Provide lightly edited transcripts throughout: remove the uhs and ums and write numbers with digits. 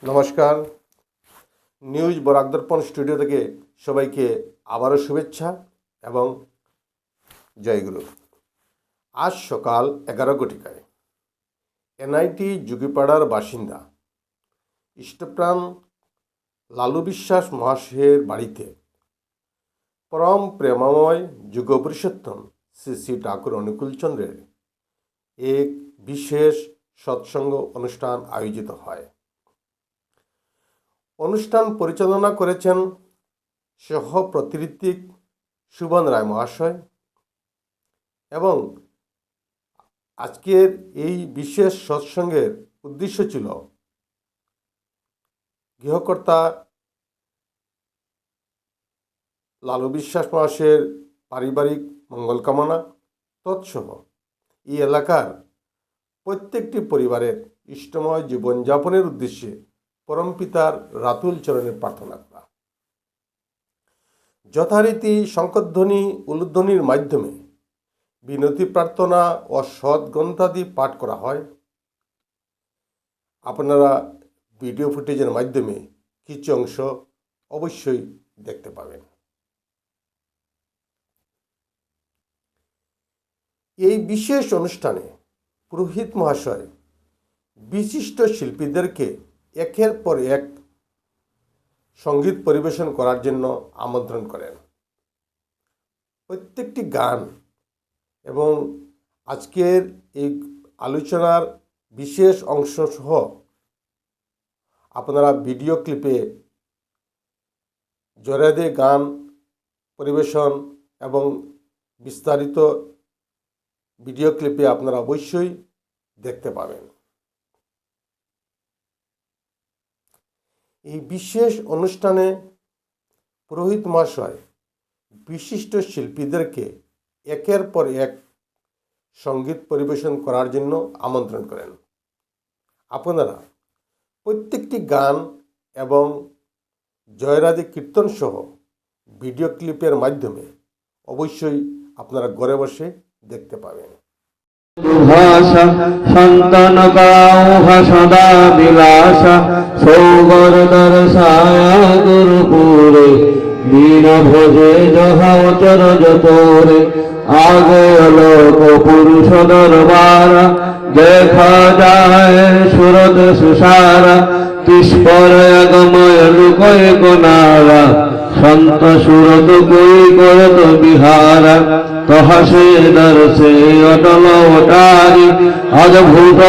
নমস্কার। নিউজ বরাক দর্পণ স্টুডিও থেকে সবাইকে আবারও শুভেচ্ছা এবং জয়গুরু। আজ সকাল 11 ঘটিকায় এনআইটি যুগিপাড়ার বাসিন্দা ইষ্টপ্রাণ লালু বিশ্বাস মহাশয়ের বাড়িতে পরম প্রেমময় যুগপুরুষোত্তম শ্রী শ্রী ঠাকুর অনুকূলচন্দ্রের এক বিশেষ সৎসঙ্গ অনুষ্ঠান আয়োজিত হয়। অনুষ্ঠান পরিচালনা করেছেন সহ প্রতিঋত্বিক সুবন রায় মহাশয় এবং আজকের এই বিশেষ সৎসঙ্গের উদ্দেশ্য ছিল গৃহকর্তা লালু বিশ্বাস মহাশয়ের পারিবারিক মঙ্গল কামনা তৎসহ এই এলাকার প্রত্যেকটি পরিবারের ইষ্টময় জীবনযাপনের উদ্দেশ্যে পরমপিতার রাতুল চরণে প্রার্থনা করা। যথারীতি শঙ্করধ্বনি উলুধ্বনির মাধ্যমে বিনতি প্রার্থনা ও সদ্গ্রন্থাদি পাঠ করা হয়। আপনারা ভিডিও ফুটেজের মাধ্যমে কিছু অংশ অবশ্যই দেখতে পাবেন। এই বিশেষ অনুষ্ঠানে পুরোহিত মহাশয় বিশিষ্ট শিল্পীদেরকে একের পর এক সঙ্গীত পরিবেশন করার জন্য আমন্ত্রণ করেন। প্রত্যেকটি গান এবং আজকের এই আলোচনার বিশেষ অংশ সহ আপনারা ভিডিও ক্লিপে জোরাদে গান পরিবেশন এবং বিস্তারিত ভিডিও ক্লিপে আপনারা অবশ্যই দেখতে পাবেন। এই বিশেষ অনুষ্ঠানে পুরোহিত মহাশয় বিশিষ্ট শিল্পীদেরকে একের পর এক সঙ্গীত পরিবেশন করার জন্য আমন্ত্রণ করেন। আপনারা প্রত্যেকটি গান এবং জয়রাধে কীর্তন সহ ভিডিও ক্লিপের মাধ্যমে অবশ্যই আপনারা ঘরে বসে দেখতে পাবেন। ভাষা সন্তান কাউহা সদা বিলাসা সৌগরদর ছায়া গুরুপুরে দীন ভোজে যাহা চরজ তোরে আগে লোক পুরুষ দরবারা দেখা যায় সুরত সুসারা তিস্পর আগময় লুকয় কোনারা সন্ত সুরত কই করত বিহারা তহসে দর্শে অটল ওটারি অদ্ভুত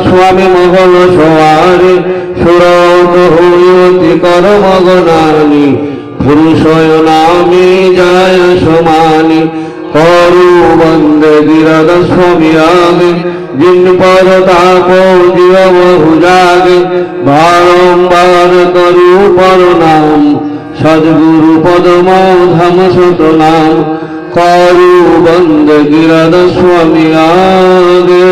স্বামী মহল সোয়ারি সুরত হইতি কর মগনানি পুরুষয় নামে যায় সমানি করু বন্দে গিরদ স্বামী আগে জিন পর তাপ জীব বহু জাগে বারম্বার করু পর নাম সদ্গুরু পদম ধাম সত নাম করু বন্দে গিরদ স্বামী আগে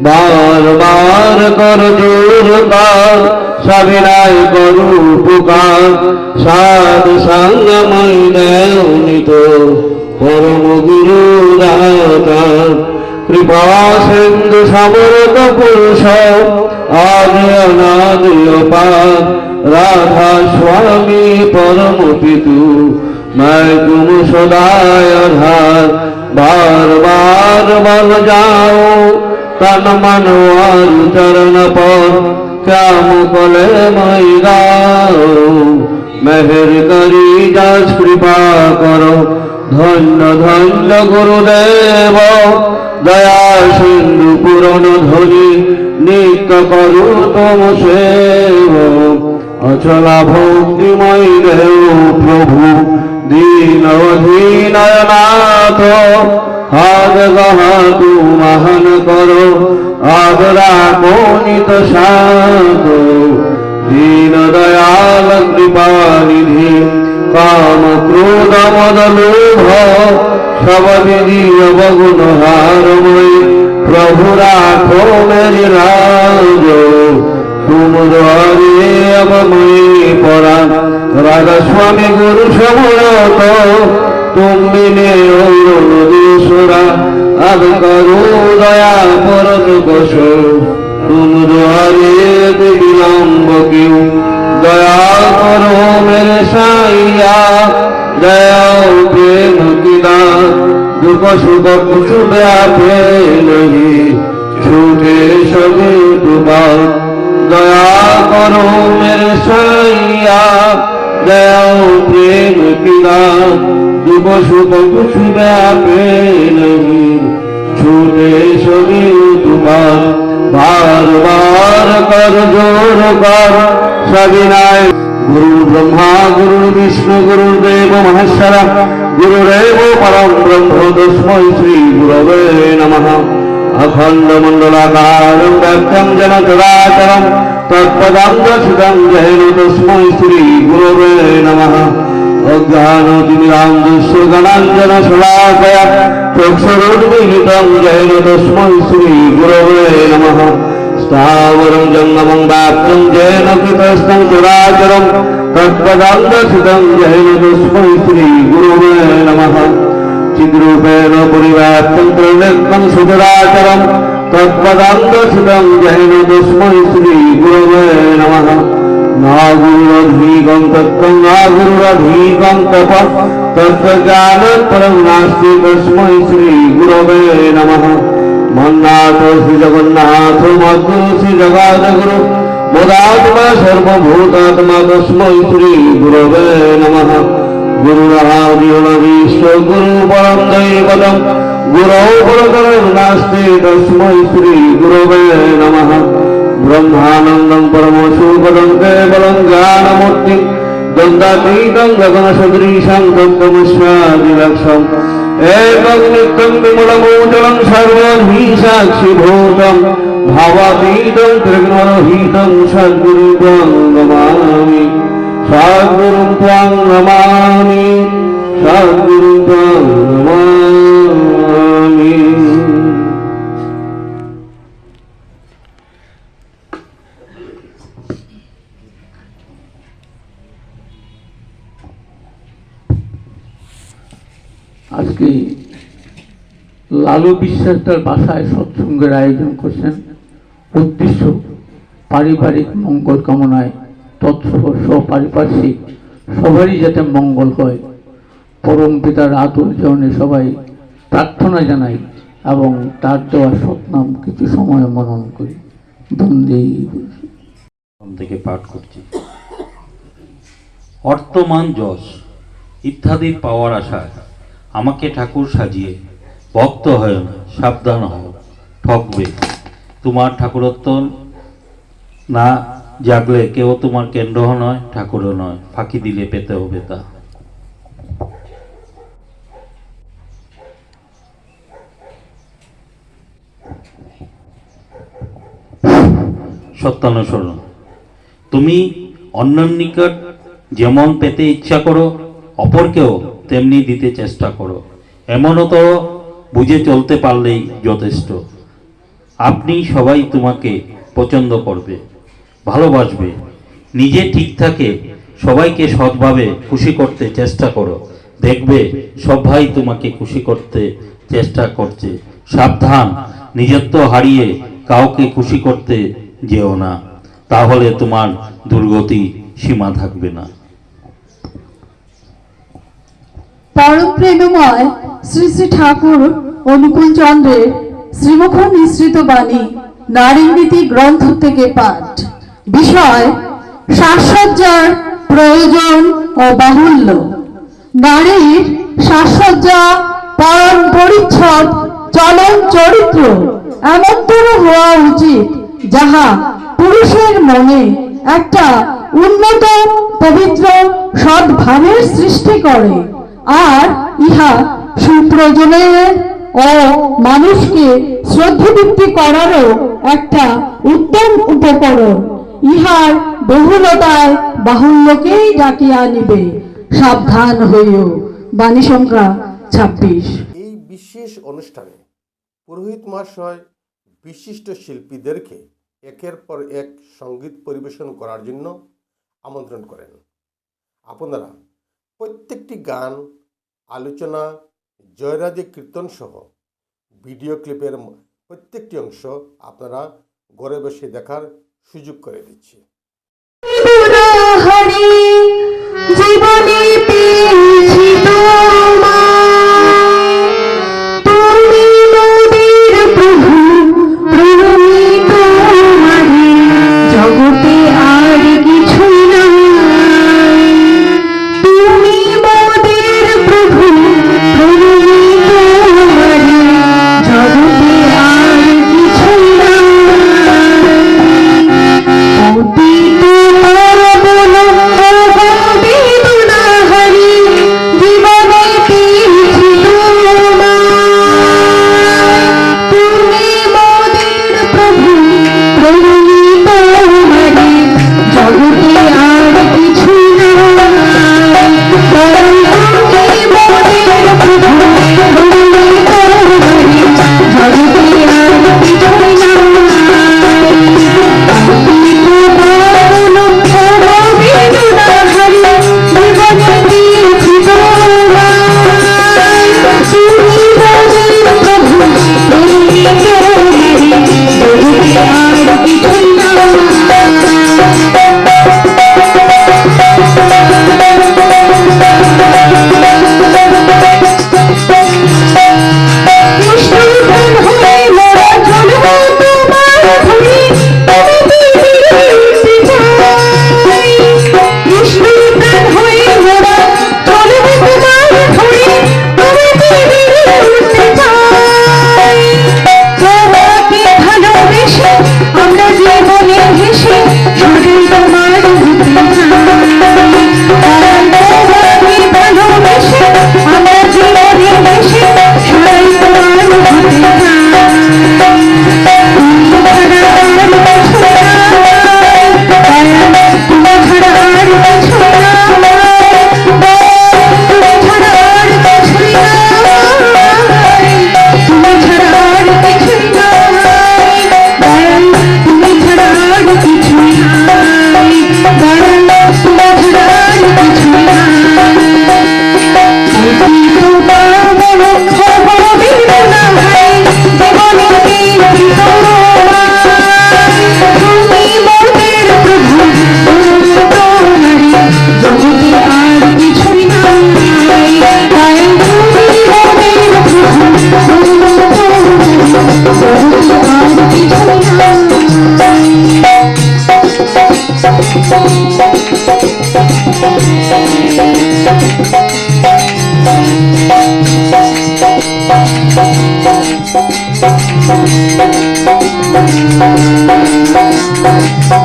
বার বার কর জোরদার সাবিনাই করু পুকার সাধ সঙ্গময় দেউনিত পরম গুরু দাতার কৃপা সিন্ধু সমরত পুরুষ আদি অনাদি অপার রাধা স্বামী পরম পিতু मैं तुम सदाय आधार बार बार बल जाओ तन मन और चरण पर क्या मुकले मई गाओ मेहर करी दास कृपा करो धन्य धन्य गुरुदेव दया सिंधु पूरण ध्वनि नित्य करु तुम सेव अचला भक्तिमय देव प्रभु दीन दीनयनाथ हाथ गहा तू महान करो आदरा कोनित शांत दीन दयाल कृपा निधि काम क्रोध मद लोभ सब विधि अवगुण हारमय प्रभु राखो मेरे राज तुम द्वारे अब मैं परा राधा स्वामी गुरु समरत तुम बिने और दूसरा अब करो दया परत कशो तुम द्वारे विलम्ब सुख कुछ व्यापे नहीं छूटे सभी तुम्हार दया करो मेरे सैया दया प्रेम की दान दुख सुख कुछ व्यापे नहीं छूटे सभी तुम्हार बार बार कर जोर कर सविनाय गुरु ब्रह्मा गुरु विष्णु गुरुदेव महेश्वर गुरुदेव परम ब्रह्म तस्मै श्री गुरवे नमः अखंड मंडलाकारं व्याप्तं जन चराचरं तत्पदं दर्शितं येन तस्मै श्री गुरवे नमः अज्ञानतिमिरान्धस्य गणाञ्जन शलाकया चक्षुरुन्मीलितं येन तस्मै श्री गुरवे नमः स्थावरं जङ्गमं व्याप्तं येन कृतस्थं चराचरं तत्पदं दर्शितं येन तस्मै श्री गुरवे नमः चिद्रूपेण परिव्याप्तं त्रिनेत्रं सुचराचरं तत्पदं दर्शितं येन तस्मै श्री गुरवे नमः नागुरुरधीकं तत्त्वं नागुरुरधीकं तपः तत्त्वज्ञानं परं नास्ति तस्मै श्री गुरवे नमः मन्नाथ श्री जगन्नाथ मद्गुरु श्री जगद्गुरु मोदात्मा सर्वभूतात्मा तस्मै श्री गुरवे नमः गुरुरादिविष्ट गुरु परं दैवतं गुरौ परतरं नास्ति तस्मै श्री गुरवे नमः ब्रह्मानन्दं परमसुखदं केवलं ज्ञानमूर्तिं द्वन्द्वातीतं गगनसदृशं तत्त्वमस्यादिलक्ष्यम् एकं नित्यं विमलमूचलं सर्वधी साक्षिभूतं भावातीतं त्रिगुणरहितं सद्गुरुं त्वां नमामि सद्गुरुं त्वां नमामि सद्गुरुं त्वां नमामि। আজকে লালু বিশ্বাস তার বাসায় সৎসঙ্গের আয়োজন করছেন। উদ্দেশ্য পারিবারিক মঙ্গল কামনায় তৎসহ পারিপার্শ্বিক সবারই যাতে মঙ্গল হয়, পরম পিতার আতুল চরণে সবাই প্রার্থনা জানাই এবং তার দেওয়া সৎনাম কিছু সময় মনন করি। বন্দে থেকে পাঠ করছি। অর্থমান যশ ইত্যাদি পাওয়ার আশায় আমাকে ঠাকুর সাজিয়ে ভক্ত হয় না, সাবধান হও, ঠকবে। তোমার ঠাকুরত্ব না জাগলে কেউ তোমার কেন্দ্র নয়, ঠাকুরও নয়, ফাঁকি দিলে পেতে হবে তা। সত্যানুসরণ তুমি অন্যের নিকট যেমন পেতে ইচ্ছা করো অপরকেও তেমনি দিতে চেষ্টা করো, এমনও তো বুঝে চলতে পারলেই যথেষ্ট। আপনি সবাই তোমাকে পছন্দ করবে, ভালোবাসবে। নিজে ঠিক থাকে সবাইকে সৎভাবে খুশি করতে চেষ্টা করো, দেখবে সব ভাই তোমাকে খুশি করতে চেষ্টা করছে। সাবধান, নিজত্ব হারিয়ে কাউকে খুশি করতে যেও না, তাহলে তোমার দুর্গতি সীমা থাকবে না। পরম প্রেমময় শ্রী শ্রী ঠাকুর অনুকূল চন্দ্রের শ্রীমুখ নিঃসৃত বাণী নারীনীতি গ্রন্থ থেকে পাঠ। বিষয় সাজসজ্জার প্রয়োজন ও বাহুল্য। নারীর সাজসজ্জা, পরম পরিচ্ছদ, চলন চরিত্র এমনতর হওয়া উচিত যাহা পুরুষের মনে একটা উন্নত পবিত্র সদ্ভাবের সৃষ্টি করে, আর ইহা সুপ্রয়োজনের ও মানুষকে শ্রদ্ধাবৃত্তি করারও একটা উত্তম উপকরণ। ইহার বহুলতায় বাহুল্যকেই ডাকিয়া আনিবে, সাবধান হইও। বাণী সংখ্যা 26। এই বিশেষ অনুষ্ঠানে পুরোহিত মহাশয় বিশিষ্ট শিল্পীদেরকে একের পর এক সঙ্গীত পরিবেশন করার জন্য আমন্ত্রণ করেন। আপনারা প্রত্যেকটি গান, আলোচনা, জয়রাধে কীর্তন সহ ভিডিও ক্লিপের প্রত্যেকটি অংশ আপনারা ঘরে বসে দেখার সুযোগ করে দিচ্ছি। জীবনে পেয়েছি তোমায়,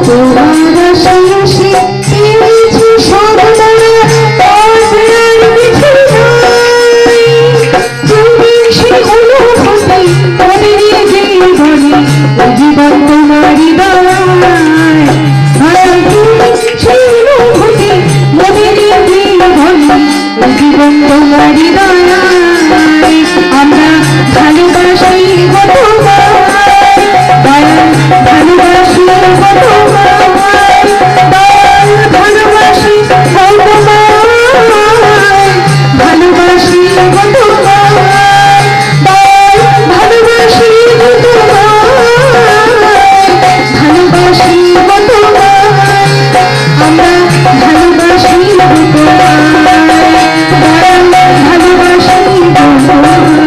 তোমার শেষে পেয়েছি সদা অধরার বিছানায়, তুমি সে অনুভূতি মনের জীবনে, ও জীবন তোমারই দায়। তুমি সে অনুভূতি মনের জীবনে, ও জীবন তোমারই দায়। আমরা ভালোবাসি গো তোমায়, দয়াল ভালোবাসি গো তোমায়, দয়াল ভালোবাসি গো তোমায়, ভালোবাসি গো তোমায়, দয়াল ভালোবাসি গো তোমায়, ভালোবাসি গো তোমায়। আমরা ভালোবাসি গো তোমায়, দয়াল ভালোবাসি গো তোমায়।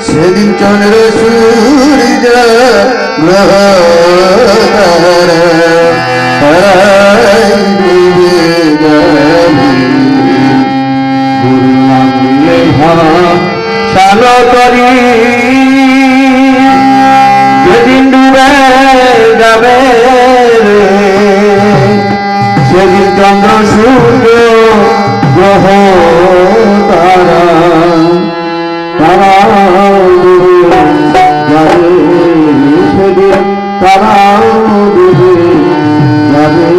সেদিন চন্দ্র সূর্য গ্রহ চালো করি যেদিন ডুবে যাবে সেদিন চন্দ্র সূর্য গ্রহ তারা তারা ডুবে যাবে সেদিন তারা ডুবে যাবে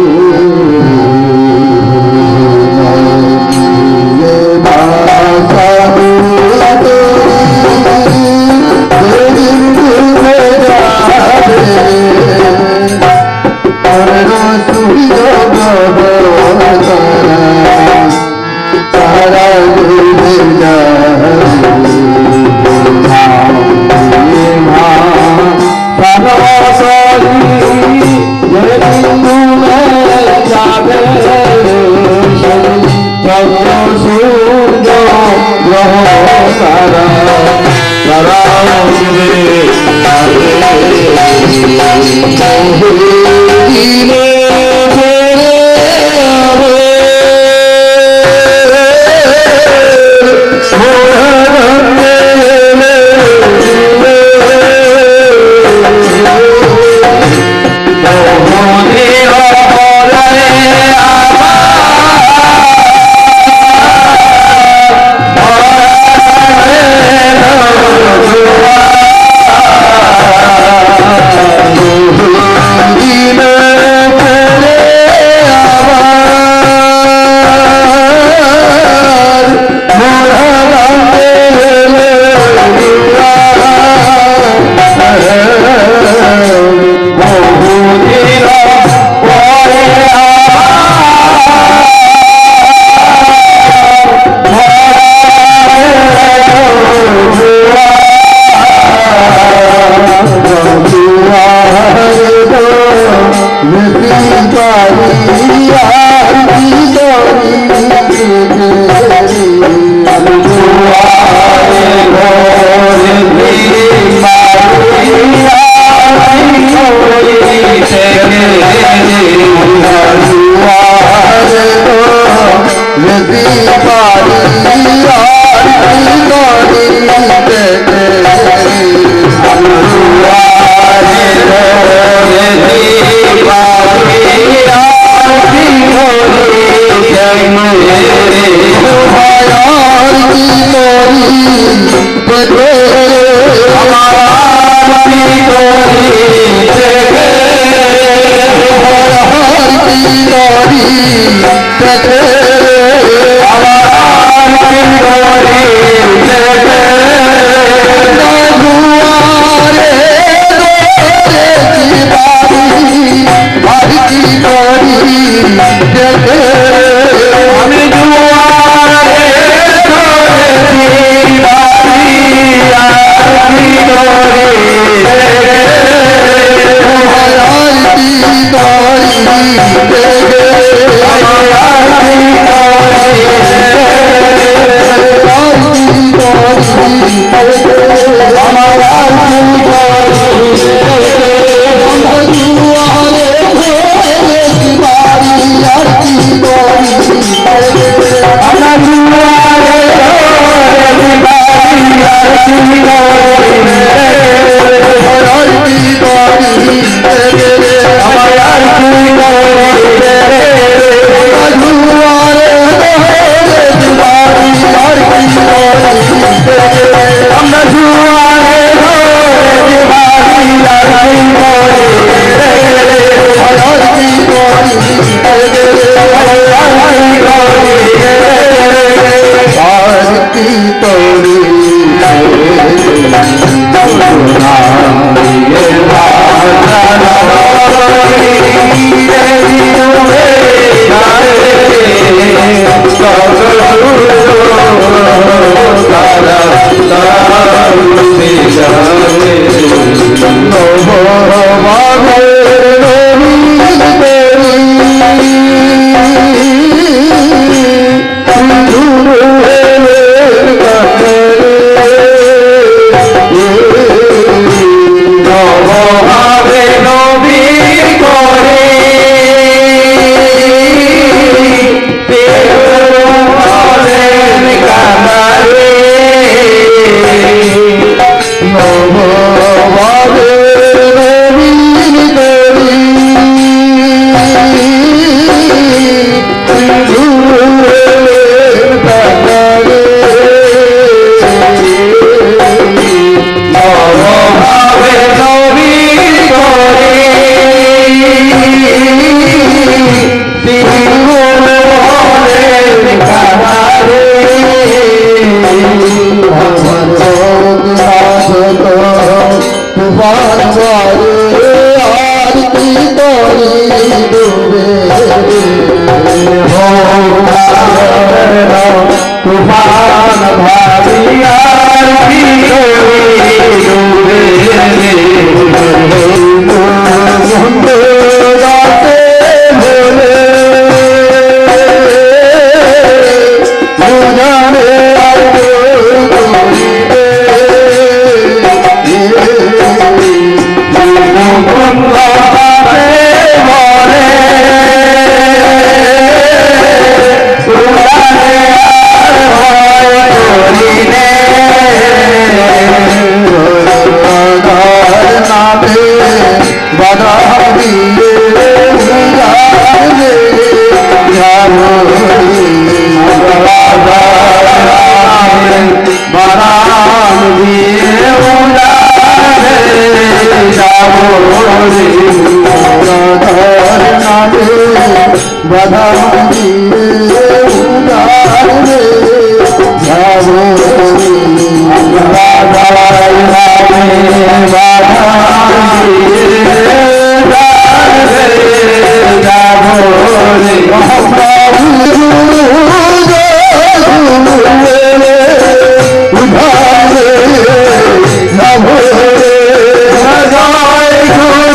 Jai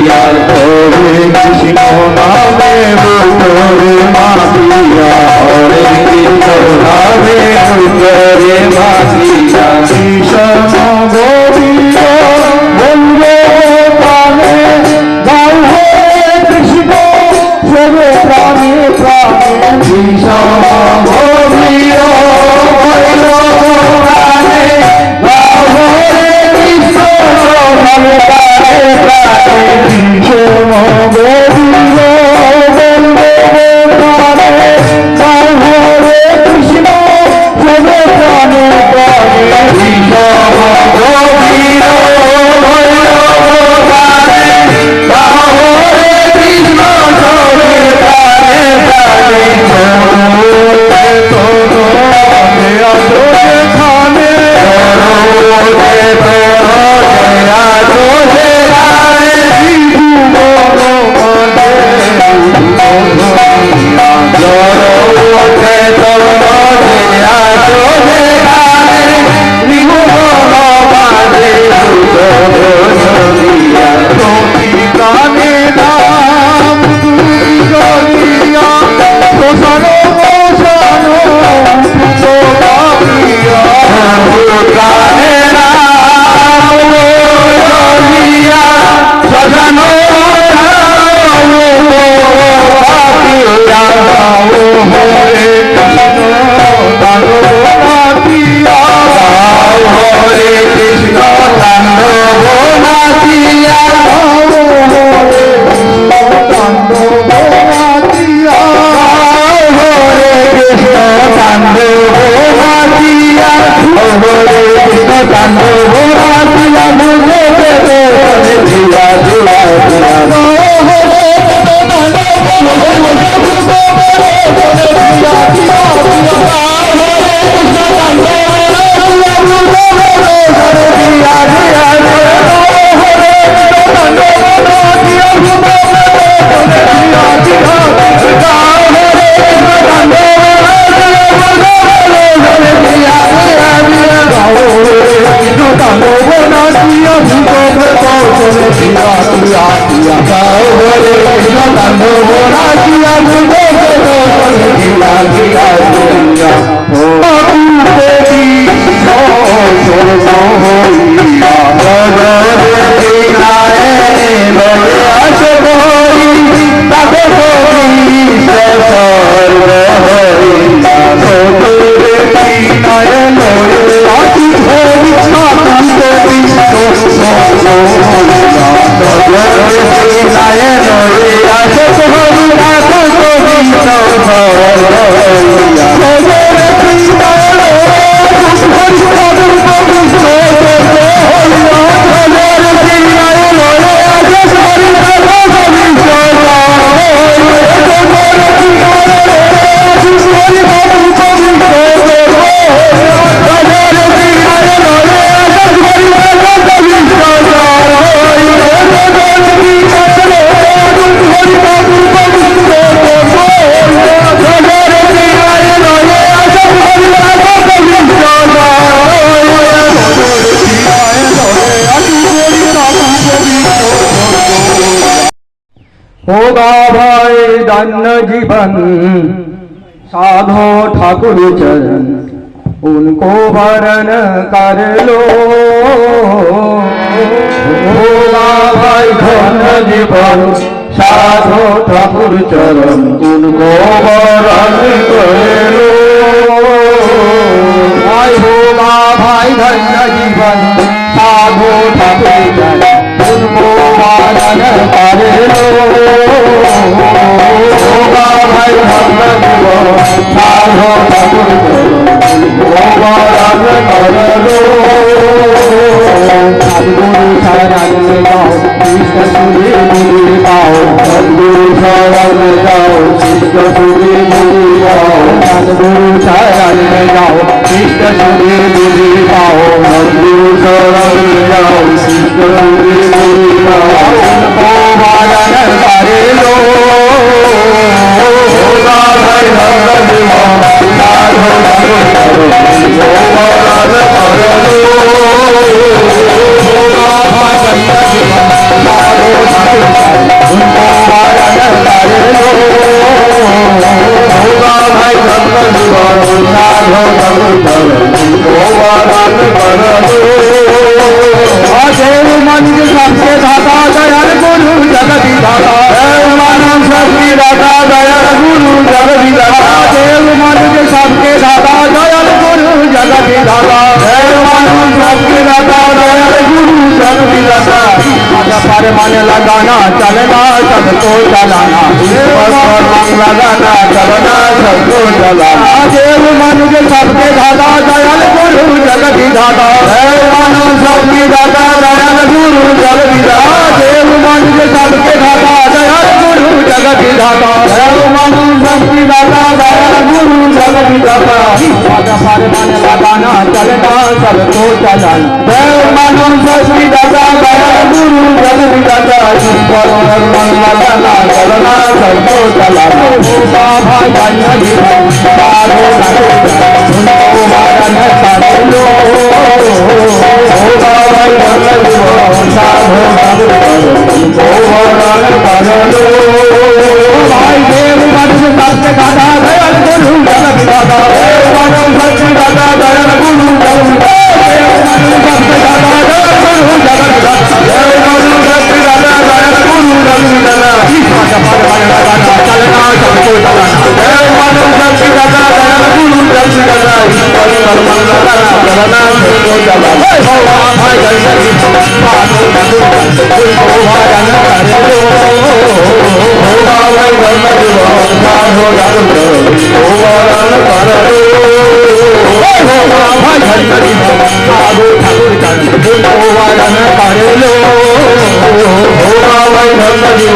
মাতিয়া হরে কৃষ্ণ নামে মুখরে মাতিয়া হরে কৃষ্ণ নামে মুখরে মাতিয়া কৃষ্ণ গোবিন্দ বন্দে প্রাণে গাও হরে কৃষ্ণ সবে প্রাণে প্রাণে কৃষ্ণ গোবিন্দ প্রাণে গাও হরে কৃষ্ণ সবে প্রাণে প্রাণে কৃষ্ণ গোবিন্দ বন্দে প্রাণে গাও হরে কৃষ্ণ সবে প্রাণে প্রাণে কৃষ্ণ গোবিন্দ होगा भाई धन्य जीवन साधो ठाकुर चरण उनको वरण कर लो। होगा भाई धन्य जीवन साधो ठाकुर चरण उनको वरण कर लो। भाई होगा भाई धन्य जीवन साधो ठाकुर चरण उनको वरण कर लो। होगा भाई धन्य जीवन साधो ठाकुर चरण उनको वरण कर लो। सद्गुरु शरण में जाओ कृष्ण सुधि मुनि पाओ। सद्गुरु शरण में जाओ कृष्ण सुधि मुनि पाओ। सद्गुरु शरण में जाओ कृष्ण सुधि मुनि पाओ। सद्गुरु शरण में जाओ कृष्ण सुधि मुनि पाओ। उनको वरण कर लो। होगा भाई धन्य जीवन साधो ठाकुर चरण उनको वरण कर लो। होगा भाई धन्य जीवन साधो ठाकुर সাধু গোবরণ করলো দেব মানিক সবকে দাতা দয়াল গুরু জগতি দাতা দেব মানব সবকে দাতা দয়াল গুরু জগতি দাতা দেব মানিক সবকে দাতা দয়াল গুরু জগতি দাতা দেব মানব সবকে দাতা दयाल गुरु जगति दाता आजा पर मन लगाना चलना सबको चलाना ईश्वर पर मन लगाना चलना सबको चलाना देव मन के सबके दाता दयाल गुरु जगति दाता देव मानव सबके दाता दयाल गुरु जगति दाता देव मन के सबके दाता दयाल गुरु जगति दाता देव मानव सबके दाता दयाल गुरु जगति दाता आजा पर मन लगाना चलना सबको चलाना देव मानव सबके दाता दयाल गुरु जगति दाता ईश्वर पर मन लगाना चलना सबको चलाना भाई भाई साधु उनको मारन साधु भाई साधु भाई देव मनुष्य सबके दाता दयाल गुरु जगति दाता देव मानव सबके दाता दयाल गुरु जगति दाता देव मनुष्य सबके दाता दयाल गुरु जगति दाता देव मनुष्य सबके दाता दयाल गुरु जगति दाता ईश्वर का पर मन लगाना चलना सबको चलाना देव मानव सबके दाता दयाल गुरु जगति दाता ईश्वर पर मन लगाना चलना सबको चलाना भाई जय साधु उनको भजन करे लो भाई साधु साधु भजन करे लो भाई हरि साधु ठाकुर उनको भजन करे लो भाई हरि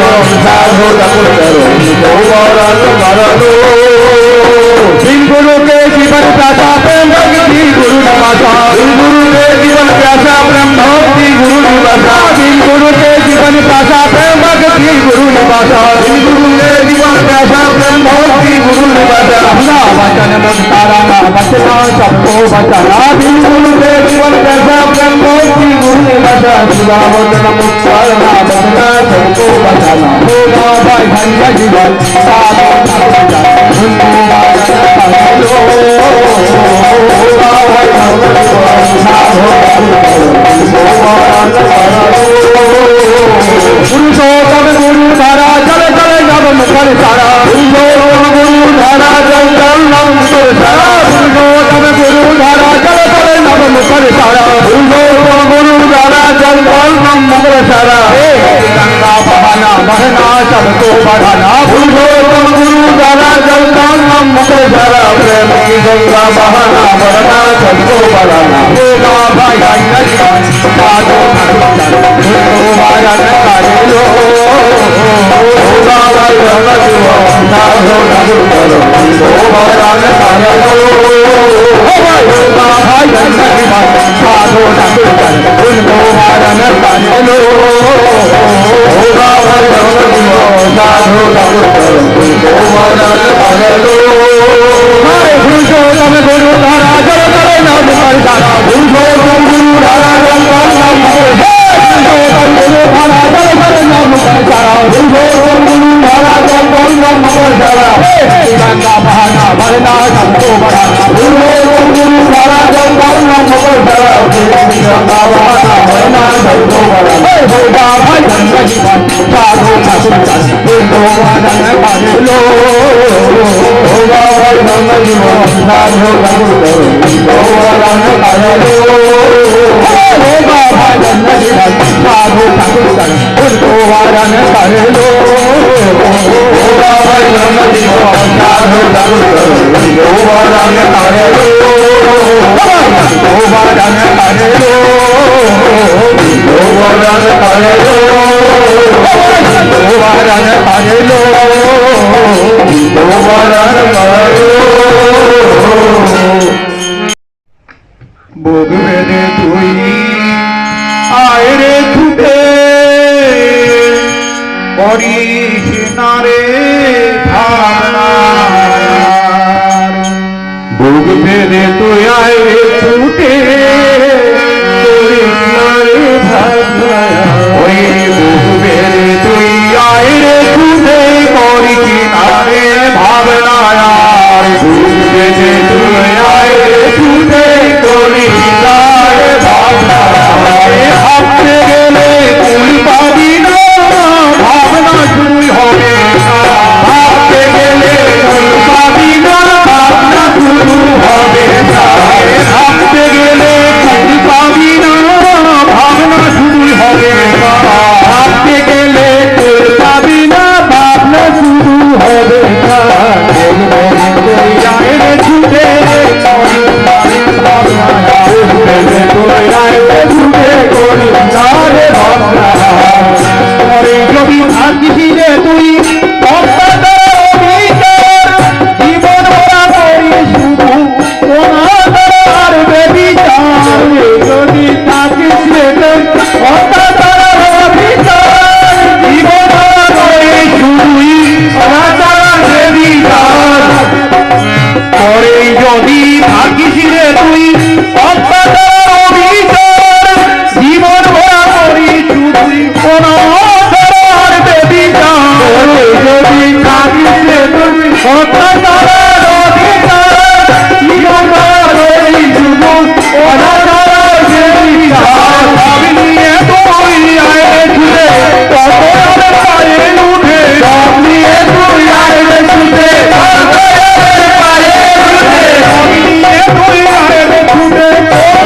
साधु ठाकुर उनको भजन करे लो बिन गुरु के जीवन प्यासा प्रेम भक्ति गुरु नवासा बिन गुरु के जीवन प्यासा प्रेम भक्ति गुरु निवासा बिन गुरु के जीवन प्यासा प्रेम भक्ति गुरु निवासा बिन गुरु के जीवन प्यासा प्रेम भक्ति गुरु निवासा अपना वचन मुक्तारा बचना सबको बचाना बिन गुरु के जीवन प्यासा प्रेम भक्ति गुरु निवासा शिवा वचन मुक्तारा बचना सबको बचाना होगा भाई भंजा जीवन साधु उनको पुरुषोत्तम गुरु धारा चल चल जब मुखर सारा पुरुषोत्तम गुरु धारा चल चल जब मुखर सारा पुरुषोत्तम गुरु धारा चल चल जब मुखर सारा पुरुषोत्तम गुरु धारा चल चल जब मुखर सारा गंगा बहाना बहना सबको बढ़ाना पुरुषोत्तम गुरु धारा चल चल जब मुखर सारा प्रेम की गंगा बहाना बढ़ना सबको बढ़ाना होगा भाई भाई साधु उनको भजन करे लो होगा भाई साधु साधु उनको भजन करे लो होगा भाई साधु उनको भजन करे लो होगा भाई साधु उनको भजन करे लो पुरुषोत्तम गुरु धारा जल चले नाम हर सारा पुरुषोत्तम गुरु धारा जल नाम पुरुषोत्तम गुरु धारा जल चले नाम हर सारा पुरुषोत्तम गुरु धारा जल नाम हर सारा गंगा बहाना भरना सबको बढ़ाना पुरुषोत्तम गुरु धारा जल नाम हर सारा गंगा बहाना भरना सबको बढ़ाना होगा भाई गंगा जीवन साधु ठाकुर उनको भजन करे लो होगा भाई गंगा जीवन साधु ठाकुर उनको भजन करे लो होगा भाई गंगा जीवन साधु ठाकुर उनको भजन करे लो होगा भाई गंगा जीवन साधु ठाकुर उनको भजन करे लो उनको भजन करे लो उनको भजन करे लो उनको भजन करे लो उनको भजन करे लो बोध मेरे तुई आए रे छुटे बड़ी नारे भावना बोध मेरे तुई आए रे छुटे बड़ी नारे भावना ओए बोध मेरे तुई आए रे छुटे बड़ी नारे भावना यार बोध मेरे থাকিস রে তুই অত্যাচার অবিচার জীবন ভরা করিস তুই অনাচার বেবিচার যদি থাকিস রে তুই অত্যাচার অবিচার জীবন ভরা করিস শুধু অনাচার বেবিচার সব নিয়ে তুই আয় রে ছুটে ততরে পায়ে উঠে সব নিয়ে তুই আয় রে ছুটে ততরে পায়ে উঠে সব নিয়ে তুই আয় রে ছুটে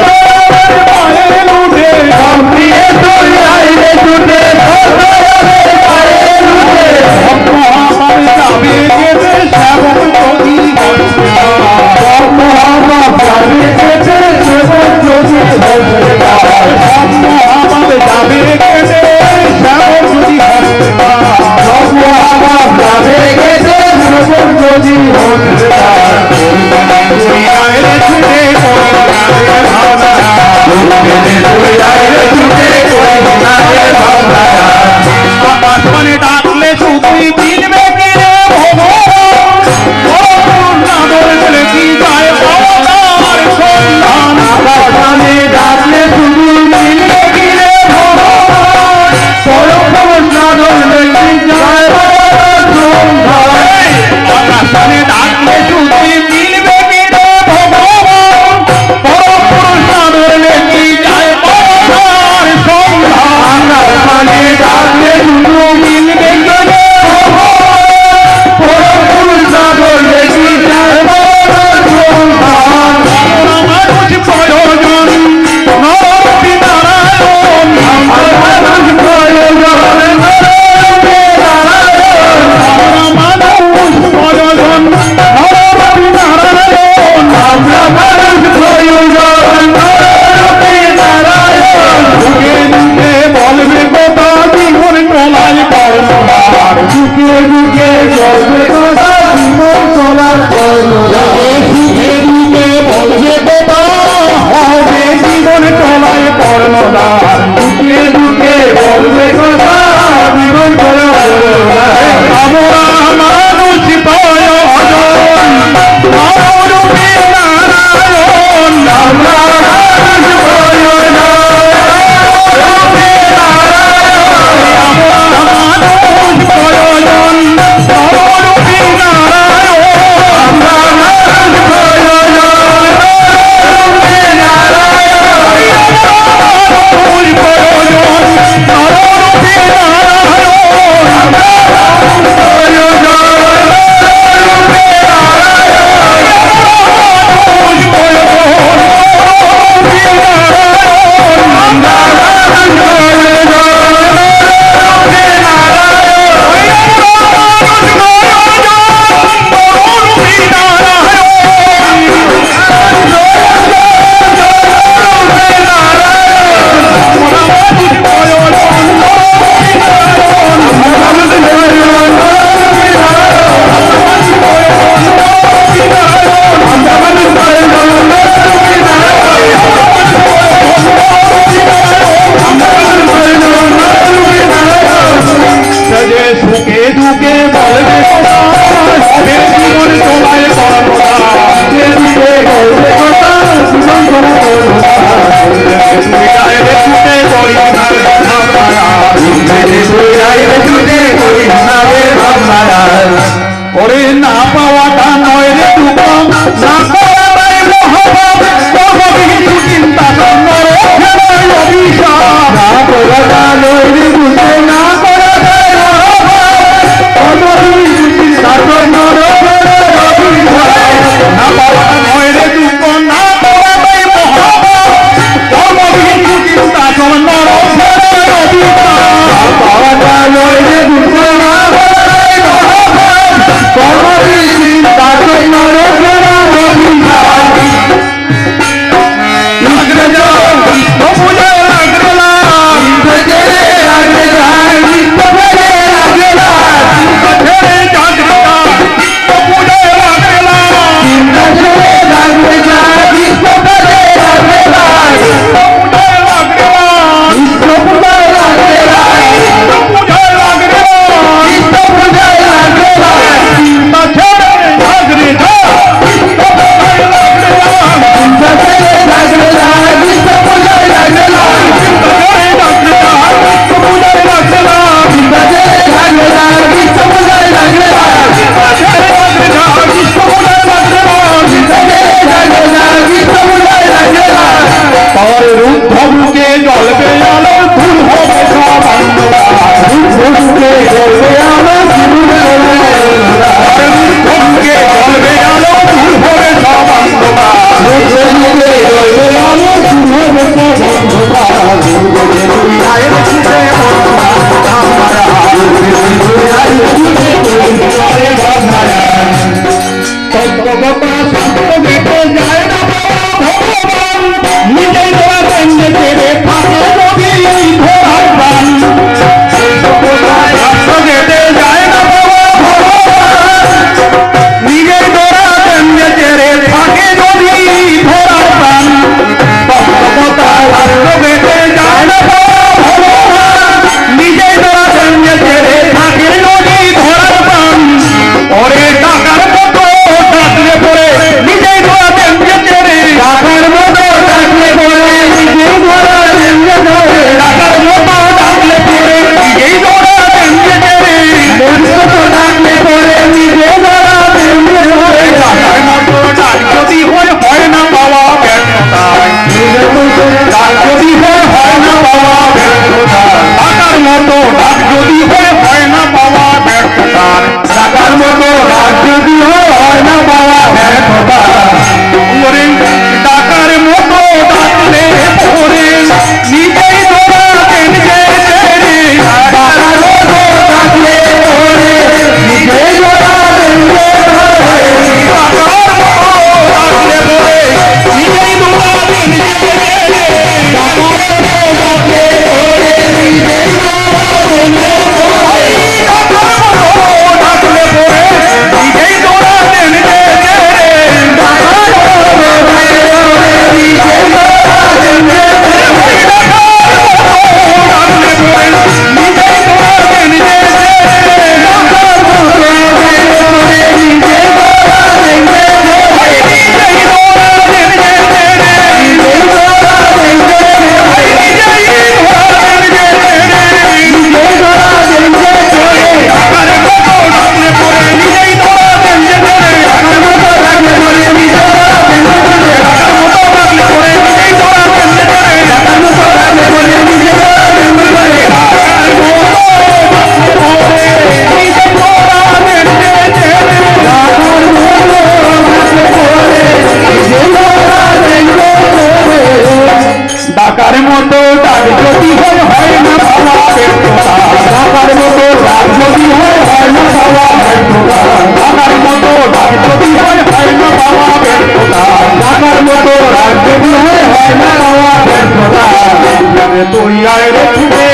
তুই আয় রে ছুটে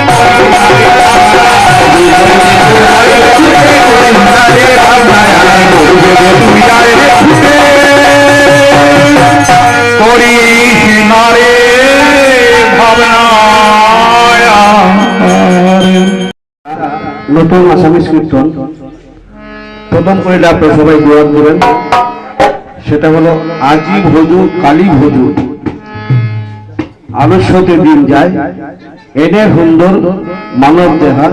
করিস না রে ভাবনা। নতুন আসামিস কীর্তন প্রথম করে আপনারা সবাই দোয়া করেন, সেটা হলো আজি ভোজু কালী ভোজু আলস্যতে দিন যায়, এনে সুন্দর মানব দেহা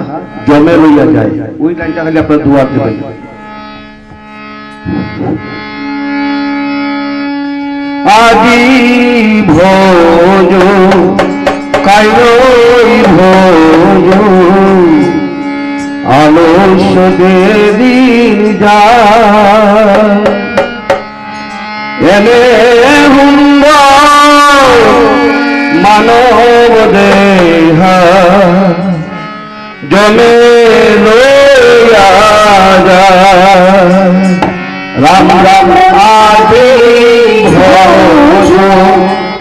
জমে লইয়া যায়। ওই লাইনটা খালি আপনারা দোয়া দেবেন। আজি ভোজ কাইরই ভোজ আলস্যতে দিন যায়, এনে সুন্দর মানব দেহা জমে লইয়া যায়। রাম রাম আজি ভোজ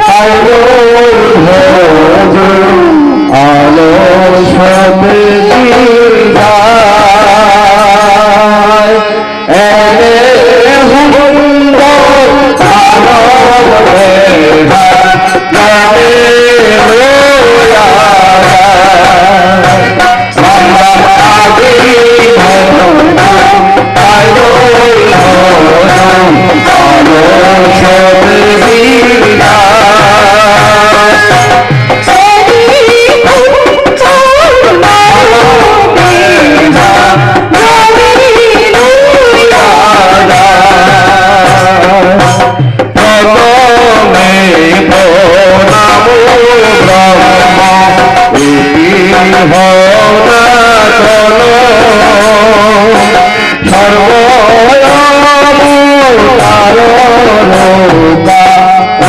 কাইরই ভোজ আলস্যতে দিন যায়, এনে সুন্দর মানব দেহা জমে লইয়া যায়। রাম রাম আজি ভোজ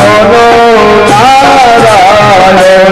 কাইরই ভোজ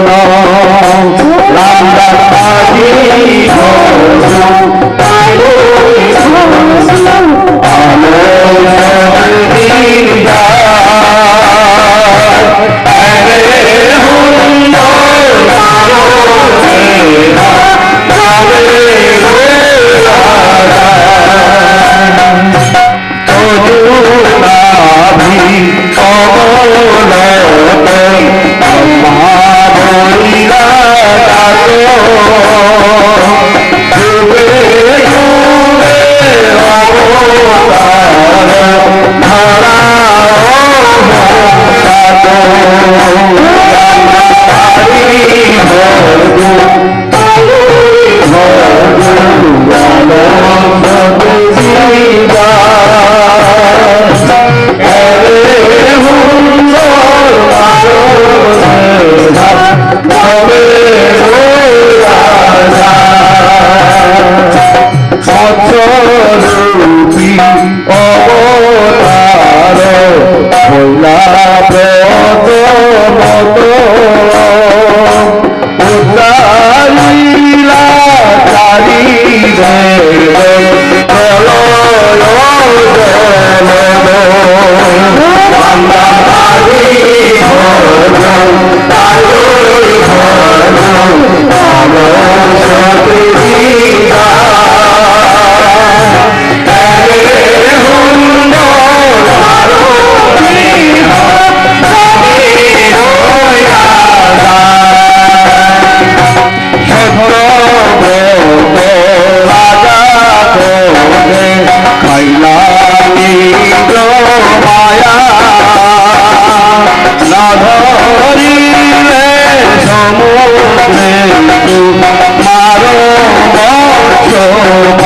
আলস্যতে দিন যায়।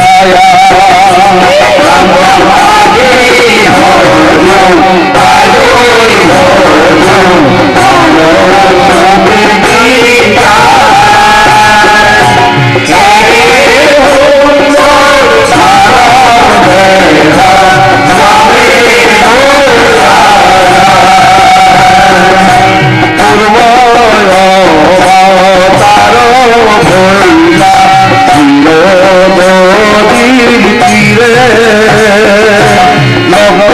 লক্ষ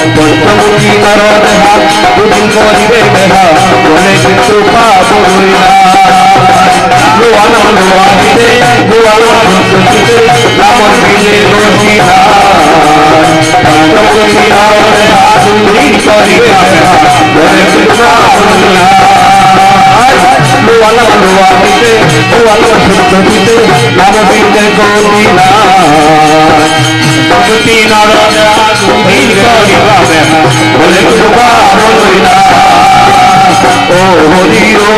পঞ্চমুখী নারদ হাত দুদিন করিবে মেহা বলে কিন্তু পাবো রামর বিনে রসিলা পঞ্চমুখী নারদ হাত দুদিন করিবে মেহা বলে কিন্তু পাবো ও হরি ও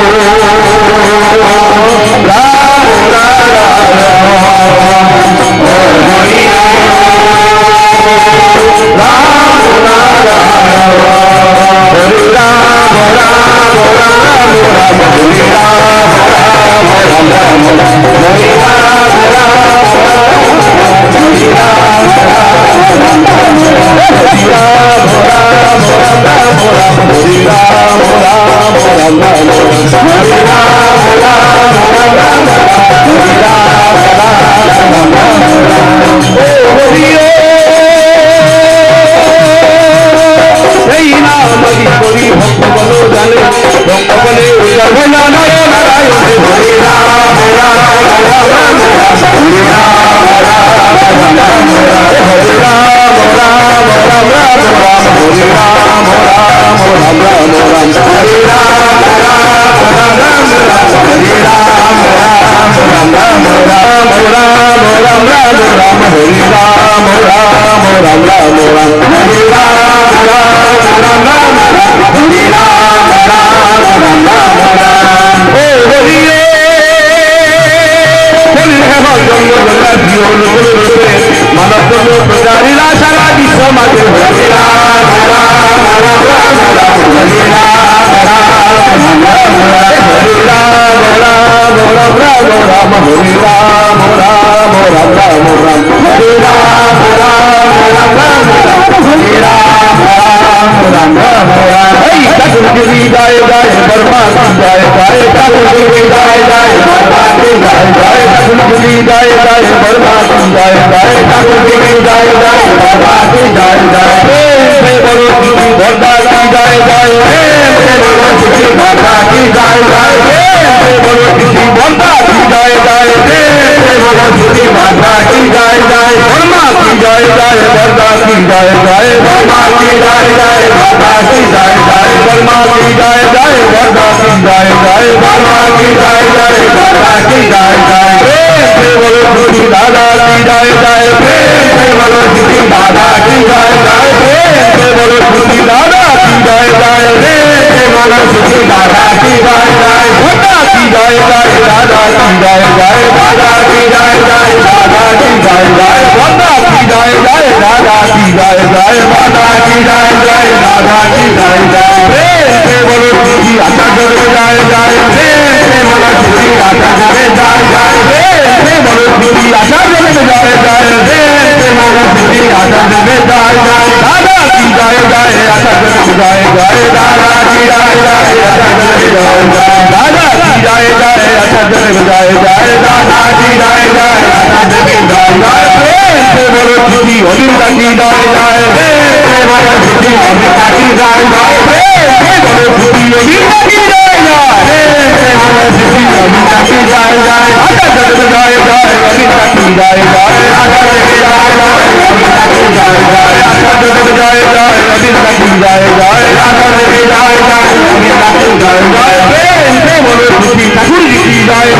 जय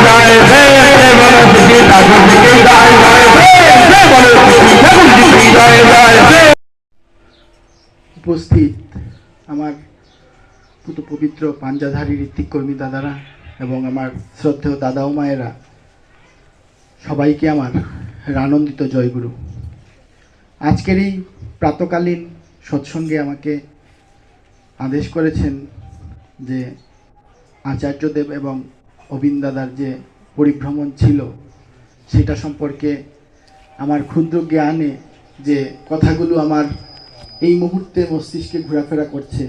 जय পবিত্র পাঞ্জাধারী ঋত্বিক কর্মী দাদারা এবং আমার শ্রদ্ধেয় দাদা ও মায়েরা, সবাইকে আমার আনন্দিত জয়গুরু। আজকের এই প্রাতকালীন সৎসঙ্গে আমাকে আদেশ করেছেন যে আচার্যদেব এবং অবিন দাদার যে পরিভ্রমণ ছিল সেটা সম্পর্কে আমার ক্ষুদ্র জ্ঞানে যে কথাগুলো আমার এই মুহূর্তে মস্তিষ্কে ঘোরাফেরা করছে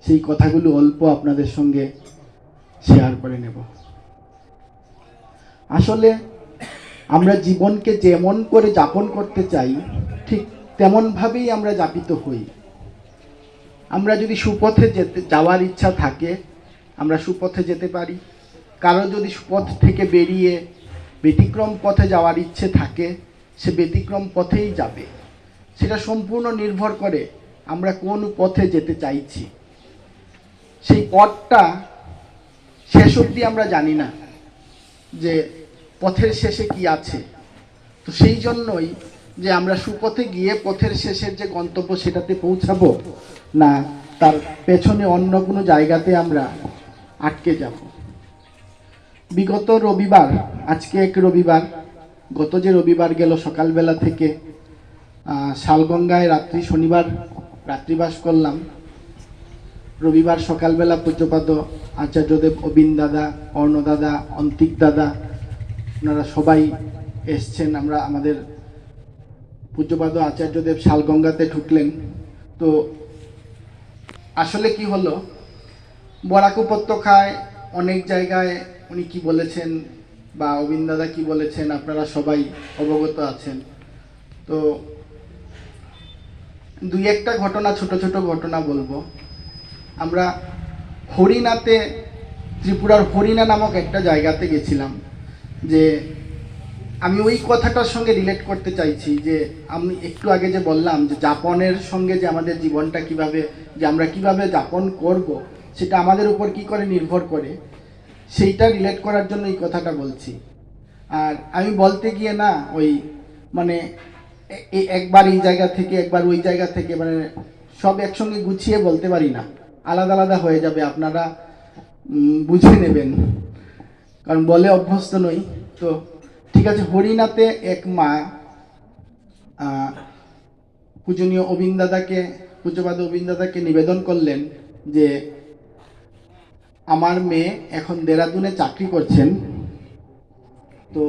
সেই কথাগুলো অল্প আপনাদের সঙ্গে শেয়ার করে নেব। আসলে আমরা জীবনকে যেমন করে যাপন করতে চাই ঠিক তেমনভাবেই আমরা যাপিত হই। আমরা যদি সুপথে যাওয়ার ইচ্ছা থাকে আমরা সুপথে যেতে পারি, কারো যদি সুপথ থেকে বেরিয়ে ব্যতিক্রম পথে যাওয়ার ইচ্ছে থাকে সে ব্যতিক্রম পথেই যাবে। সেটা সম্পূর্ণ নির্ভর করে আমরা কোন পথে যেতে চাইছি। সেই পথটা শেষ অবধি আমরা জানি না যে পথের শেষে কি আছে। তো সেই জন্যই যে আমরা সুপথে গিয়ে পথের শেষের যে গন্তব্য সেটাতে পৌঁছাবো না তার পেছনে অন্য কোনো জায়গাতে আমরা আটকে যাব। বিগত রবিবার, আজকে এক রবিবার, গত যে রবিবার গেল সকালবেলা থেকে শালগঙ্গায় শনিবার রাত্রিবাস করলাম। রবিবার সকালবেলা পূজ্যপাদ আচার্যদেব, অবিন দাদা, অর্ণ দাদা, অন্তিক দাদা, ওনারা সবাই এসছেন। আমাদের পূজ্যপাদ আচার্যদেব শালগঙ্গাতে ঢুকলেন। তো আসলে কি হলো, বরাক উপত্যকায় অনেক জায়গায় উনি কি বলেছেন বা অবিন দাদা কি বলেছেন আপনারা সবাই অবগত আছেন। তো দুই একটা ঘটনা, ছোট ছোট ঘটনা বলবো। আমরা হরিণাতে, ত্রিপুরার হরিণা নামক একটা জায়গাতে গেছিলাম। যে আমি ওই কথাটার সঙ্গে রিলেট করতে চাইছি যে আমি একটু আগে যে বললাম যে যাপনের সঙ্গে যে আমাদের জীবনটা কিভাবে, যে আমরা কিভাবে যাপন করব সেটা আমাদের উপর কি করে নির্ভর করে, সেইটা রিলেট করার জন্য এই কথাটা বলছি। আর আমি বলতে গিয়ে না ওই মানে একবার এই জায়গা থেকে একবার ওই জায়গা থেকে মানে সব একসঙ্গে গুছিয়ে বলতে পারি না, আলাদা আলাদা হয়ে যাবে, আপনারা বুঝে নেবেন, কারণ বলে অভ্যস্ত নই। তো ঠিক আছে, হরিণাতে এক মা পূজনীয় অবিন দাদাকে, পূজ্যপাদ অবিন দাদাকে নিবেদন করলেন যে আমার মেয়ে এখন দেরাদুনে চাকরি করছেন, তো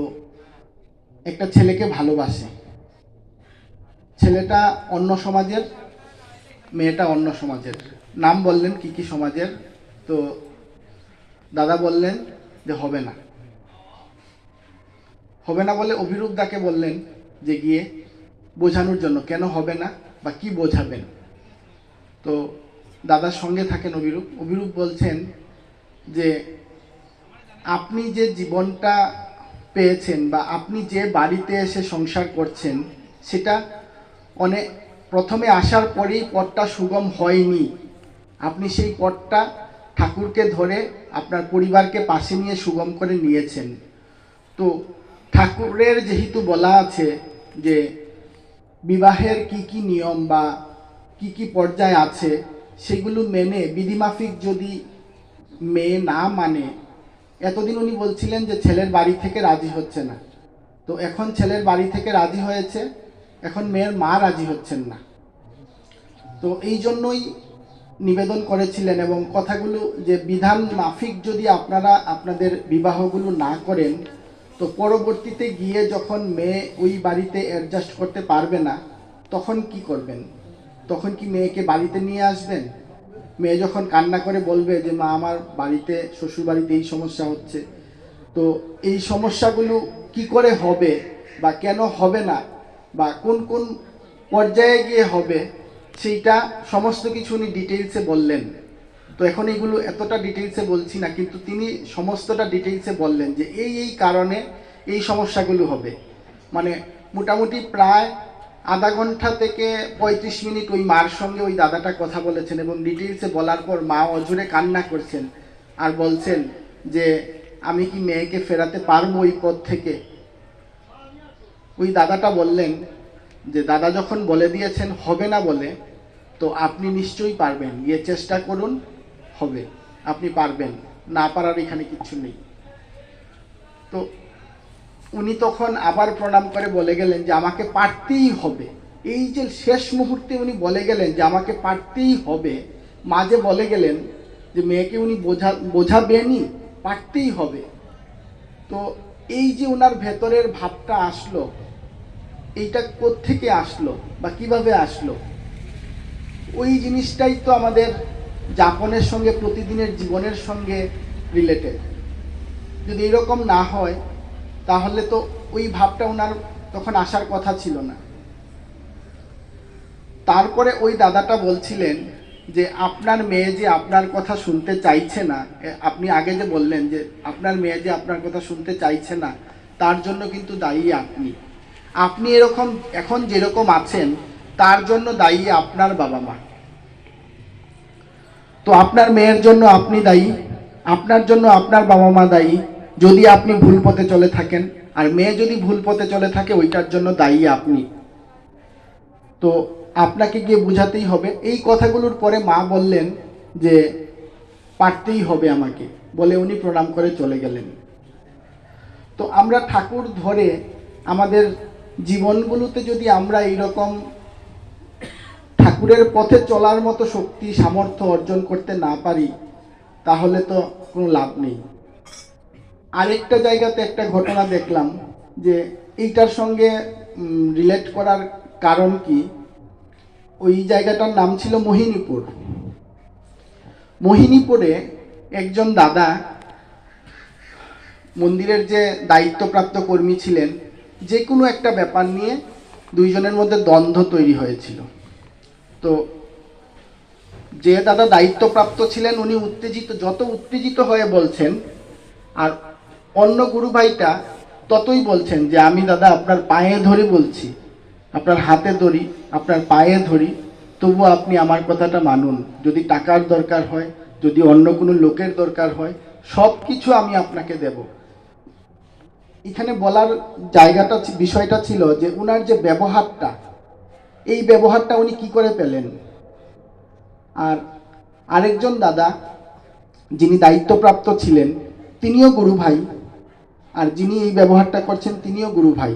একটা ছেলেকে ভালোবাসে। ছেলেটা অন্য সমাজের, মেয়েটা অন্য সমাজের। নাম বললেন কি কি সমাজের। তো দাদা বললেন যে হবে না, হবে না বলে অভিরূপ দাকে বললেন যে গিয়ে বোঝানোর জন্য কেন হবে না বা কি বোঝাবেন। তো দাদার সঙ্গে থাকেন অভিরূপ। অভিরূপ বলছেন যে আপনি যে জীবনটা পেয়েছেন বা আপনি যে বাড়িতে এসে সংসার করছেন সেটা অনেক প্রথমে আসার পরেই পথটা সুগম হয়নি। আপনি সেই পথটা ঠাকুরকে ধরে আপনার পরিবারকে পাশে নিয়ে সুগম করে নিয়েছেন। তো ঠাকুরের যেহেতু বলা আছে যে বিবাহের কি কি নিয়ম বা কি কি পর্যায় আছে সেগুলো মেনে বিধিমাফিক যদি মেয়ে না মানে, এতদিন উনি বলছিলেন যে ছেলের বাড়ি থেকে রাজি হচ্ছে না, তো এখন ছেলের বাড়ি থেকে রাজি হয়েছে, এখন মেয়ের মা রাজি হচ্ছেন না। তো এই জন্যই নিবেদন করেছিলেন এবং কথাগুলো যে বিধান মাফিক যদি আপনারা আপনাদের বিবাহগুলো না করেন তো পরবর্তীতে গিয়ে যখন মেয়ে ওই বাড়িতে অ্যাডজাস্ট করতে পারবে না তখন কি করবেন? তখন কি মেয়েকে বাড়িতে নিয়ে আসবেন? মেয়ে যখন কান্না করে বলবে যে মা আমার বাড়িতে, শ্বশুর বাড়িতে এই সমস্যা হচ্ছে, তো এই সমস্যাগুলো কি করে হবে বা কেন হবে না বা কোন কোন পর্যায়ে গিয়ে হবে সেইটা সমস্ত কিছু উনি ডিটেইলসে বললেন। তো এখন এগুলো এতটা ডিটেইলসে বলছি না, কিন্তু তিনি সমস্তটা ডিটেইলসে বললেন যে এই কারণে এই সমস্যাগুলো হবে। মানে মোটামুটি প্রায় আধা ঘন্টা থেকে 35 মিনিট ওই মার সঙ্গে ওই দাদাটা কথা বলেছেন এবং ডিটেইলসে বলার পর মা অঝরে কান্না করছেন আর বলছেন যে আমি কি মেয়েকে ফেরাতে পারবো ওই পথ থেকে। ওই দাদাটা বললেন যে দাদা যখন বলে দিয়েছেন হবে না বলে, তো আপনি নিশ্চয়ই পারবেন, গিয়ে চেষ্টা করুন, হবে। আপনি পারবেন, না পারার এখানে কিচ্ছু নেই। তো উনি তখন আবার প্রণাম করে বলে গেলেন যে আমাকে পারতেই হবে। এই যে শেষ মুহূর্তে উনি বলে গেলেন যে আমাকে পারতেই হবে, মাঝে বলে গেলেন যে মেয়েকে উনি বোঝাবেনই, পারতেই হবে। তো এই যে ওনার ভেতরের ভাবটা আসলো, এইটা কোত্থেকে আসলো বা কিভাবে আসলো, ওই জিনিসটাই তো আমাদের যাপনের সঙ্গে, প্রতিদিনের জীবনের সঙ্গে রিলেটেড। যদি এরকম না হয় তাহলে তো ওই ভাবটা ওনার তখন আসার কথা ছিল না। তারপরে ওই দাদাটা বলছিলেন যে আপনার মেয়ে যে আপনার কথা শুনতে চাইছে না, আপনি আগে যে বললেন যে আপনার মেয়ে যে আপনার কথা শুনতে চাইছে না, তার জন্য কিন্তু দায়ী আপনি। আপনি এরকম এখন যেরকম আছেন তার জন্য দায়ী আপনার বাবা মা। তো আপনার মেয়ের জন্য আপনি দায়ী, আপনার জন্য আপনার বাবা মা দায়ী যদি আপনি ভুল পথে চলে থাকেন, আর মেয়ে যদি ভুল পথে চলে থাকে ওইটার জন্য দায়ী আপনি। তো আপনাকে গিয়ে বুঝাতেই হবে। এই কথাগুলোর পরে মা বললেন যে পারতেই হবে আমাকে, বলে উনি প্রণাম করে চলে গেলেন। তো আমরা ঠাকুর ধরে আমাদের জীবনগুলোতে যদি আমরা এইরকম ঠাকুরের পথে চলার মতো শক্তি সামর্থ্য অর্জন করতে না পারি তাহলে তো কোনো লাভ নেই। আরেকটা জায়গাতে একটা ঘটনা দেখলাম যে এইটার সঙ্গে রিলেট করার কারণ কি, ওই জায়গাটার নাম ছিল মোহিনীপুর। মোহিনীপুরে একজন দাদা মন্দিরের যে দায়িত্বপ্রাপ্ত কর্মী ছিলেন, যে কোনো একটা ব্যাপার নিয়ে দুইজনের মধ্যে দ্বন্দ্ব তৈরি হয়েছিল। তো যে দাদা দায়িত্বপ্রাপ্ত ছিলেন উনি যত উত্তেজিত হয়ে বলছেন, আর অন্য গুরু ভাইটা ততই বলছেন যে আমি দাদা আপনার পায়ে ধরে বলছি, আপনার হাতে ধরি, আপনার পায়ে ধরি, তবু আপনি আমার কথাটা মানুন। যদি টাকার দরকার হয়, যদি অন্য কোনো লোকের দরকার হয়, সব কিছু আমি আপনাকে দেব। এখানে বলার জায়গাটা, বিষয়টা ছিল যে উনার যে ব্যবহারটা, এই ব্যবহারটা উনি কি করে পেলেন। আর আরেকজন দাদা যিনি দায়িত্বপ্রাপ্ত ছিলেন তিনিও গুরু ভাই, আর যিনি এই ব্যবহারটা করছেন তিনিও গুরু ভাই।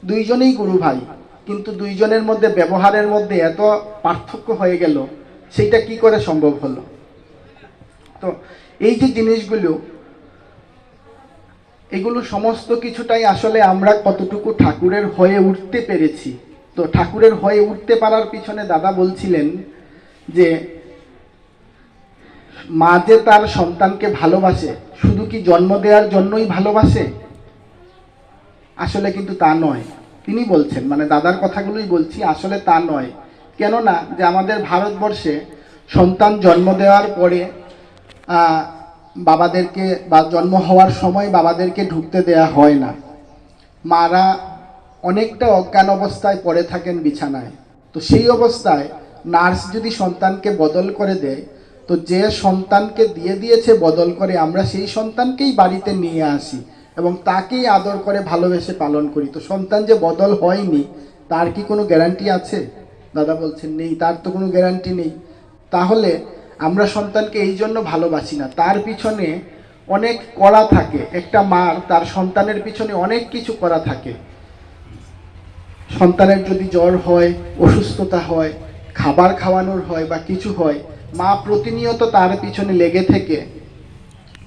দুইজনেই গুরু ভাই, কিন্তু দুইজনের মধ্যে ব্যবহারের মধ্যে এত পার্থক্য হয়ে গেল, সেইটা কি করে সম্ভব হলো। তো এই যে জিনিসগুলো, এগুলো সমস্ত কিছুটাই আসলে আমরা কতটুকু ঠাকুরের হয়ে উঠতে পেরেছি। তো ঠাকুরের হয়ে উঠতে পারার পিছনে দাদা বলছিলেন যে মা যে তার সন্তানকে ভালোবাসে, শুধু কি জন্ম দেওয়ার জন্যই ভালোবাসে? আসলে কিন্তু তা নয়। তিনি বলছেন, মানে দাদার কথাগুলোই বলছি, আসলে তা নয়। কেননা যে আমাদের ভারতবর্ষে সন্তান জন্ম দেওয়ার পরে বাবাদেরকে, বা জন্ম হওয়ার সময় বাবাদেরকে ঢুকতে দেয়া হয় না। মারা অনেকটা অজ্ঞান অবস্থায় পড়ে থাকেন বিছানায়। তো সেই অবস্থায় নার্স যদি সন্তানকে বদল করে দেয়, তো যে সন্তানকে দিয়ে দিয়েছে বদল করে, আমরা সেই সন্তানকেই বাড়িতে নিয়ে আসি এবং তাকেই আদর করে ভালোবেসে পালন করি। তো সন্তান যে বদল হয়নি তার কি কোনো গ্যারান্টি আছে? দাদা বলছেন নেই, তার তো কোনো গ্যারান্টি নেই। তাহলে আমরা সন্তানকে এই জন্য ভালোবাসি না, তার পিছনে অনেক করা থাকে। একটা মার তার সন্তানের পিছনে অনেক কিছু করা থাকে। সন্তানের যদি জ্বর হয়, অসুস্থতা হয়, খাবার খাওয়ানোর হয় বা কিছু হয়, মা প্রতিনিয়ত তার পিছনে লেগে থেকে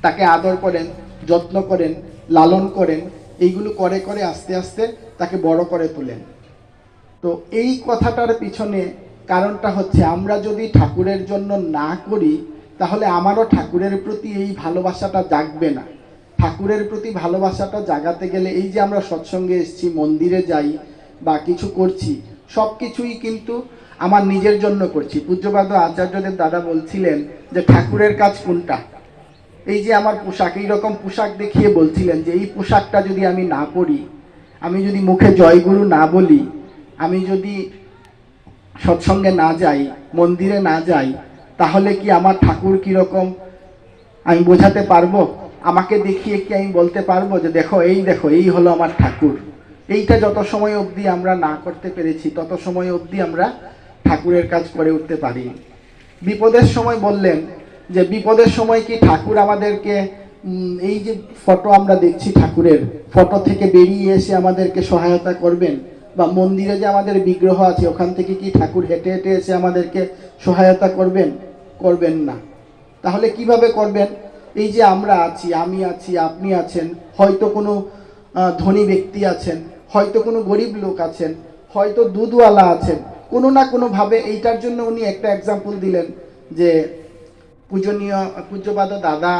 তাকে আদর করেন, যত্ন করেন, লালন করেন। এইগুলো করে করে আস্তে আস্তে তাকে বড় করে তোলেন। তো এই কথাটার পিছনে কারণটা হচ্ছে, আমরা যদি ঠাকুরের জন্য না করি তাহলে আমারও ঠাকুরের প্রতি এই ভালোবাসাটা জাগবে না। ঠাকুরের প্রতি ভালোবাসাটা জাগাতে গেলে, এই যে আমরা সৎসঙ্গে এসেছি, মন্দিরে যাই বা কিছু করছি, সব কিছুই কিন্তু আমার নিজের জন্য করছি। পূজ্যপাদ আচার্যদেব দাদা বলছিলেন যে ঠাকুরের কাজ কোনটা? এই যে আমার পোশাক, এইরকম পোশাক দেখিয়ে বলছিলেন যে এই পোশাকটা যদি আমি না পরি, আমি যদি মুখে জয়গুরু না বলি, আমি যদি সৎসঙ্গে না যাই, মন্দিরে না যাই, তাহলে কি আমার ঠাকুর কীরকম আমি বোঝাতে পারবো? আমাকে দেখিয়ে কি আমি বলতে পারবো যে দেখো এই হলো আমার ঠাকুর? এইটা যত সময় অবধি আমরা না করতে পেরেছি, তত সময় অবধি আমরা ঠাকুরের কাজ করে উঠতে পারি। বিপদের সময় বললেন যে বিপদের সময় কি ঠাকুর আমাদেরকে এই যে ফটো আমরা দেখছি ঠাকুরের, ফটো থেকে বেরিয়ে এসে আমাদেরকে সহায়তা করবেন? বা মন্দিরে যে আমাদের বিগ্রহ আছে ওখান থেকে কি ঠাকুর হেঁটে হেঁটে এসে আমাদেরকে সহায়তা করবেন? করবেন না। তাহলে কিভাবে করবেন? এই যে আমরা আছি, আমি আছি, আপনি আছেন, হয়তো কোনো ধনী ব্যক্তি আছেন, হয়তো কোনো গরিব লোক আছেন, হয়তো দুধওয়ালা আছেন, কোনো না কোনোভাবে এইটার জন্য উনি একটা এক্সাম্পল দিলেন যে পূজনীয় পূজ্যপাদ দাদা,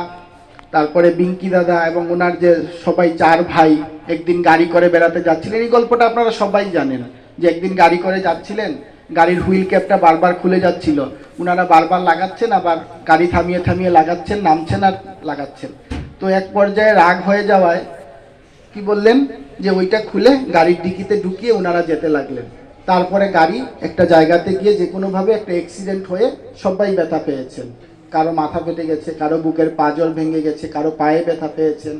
তারপরে বিঙ্কি দাদা এবং ওনার যে সবাই 4 ভাই একদিন গাড়ি করে বেড়াতে যাচ্ছিলেন। এই গল্পটা আপনারা সবাই জানেন যে একদিন গাড়ি করে যাচ্ছিলেন, গাড়ির হুইল ক্যাপটা বারবার খুলে যাচ্ছিল, ওনারা বারবার লাগাচ্ছেন, আবার গাড়ি থামিয়ে থামিয়ে লাগাচ্ছেন, নামছেন আর লাগাচ্ছেন। তো এক পর্যায়ে রাগ হয়ে যাওয়ায় কি বললেন যে ওইটা খুলে গাড়ির ডিকিতে ঢুকিয়ে ওনারা যেতে লাগলেন। তারপরে গাড়ি একটা জায়গাতে গিয়ে যে কোনোভাবে একটা অ্যাক্সিডেন্ট হয়ে সবাই ব্যথা পেয়েছেন। কারো মাথা ফেটে গেছে, কারো বুকের পাঁজর ভেঙে গেছে, কারো পায়ে ব্যথা পেয়েছেন।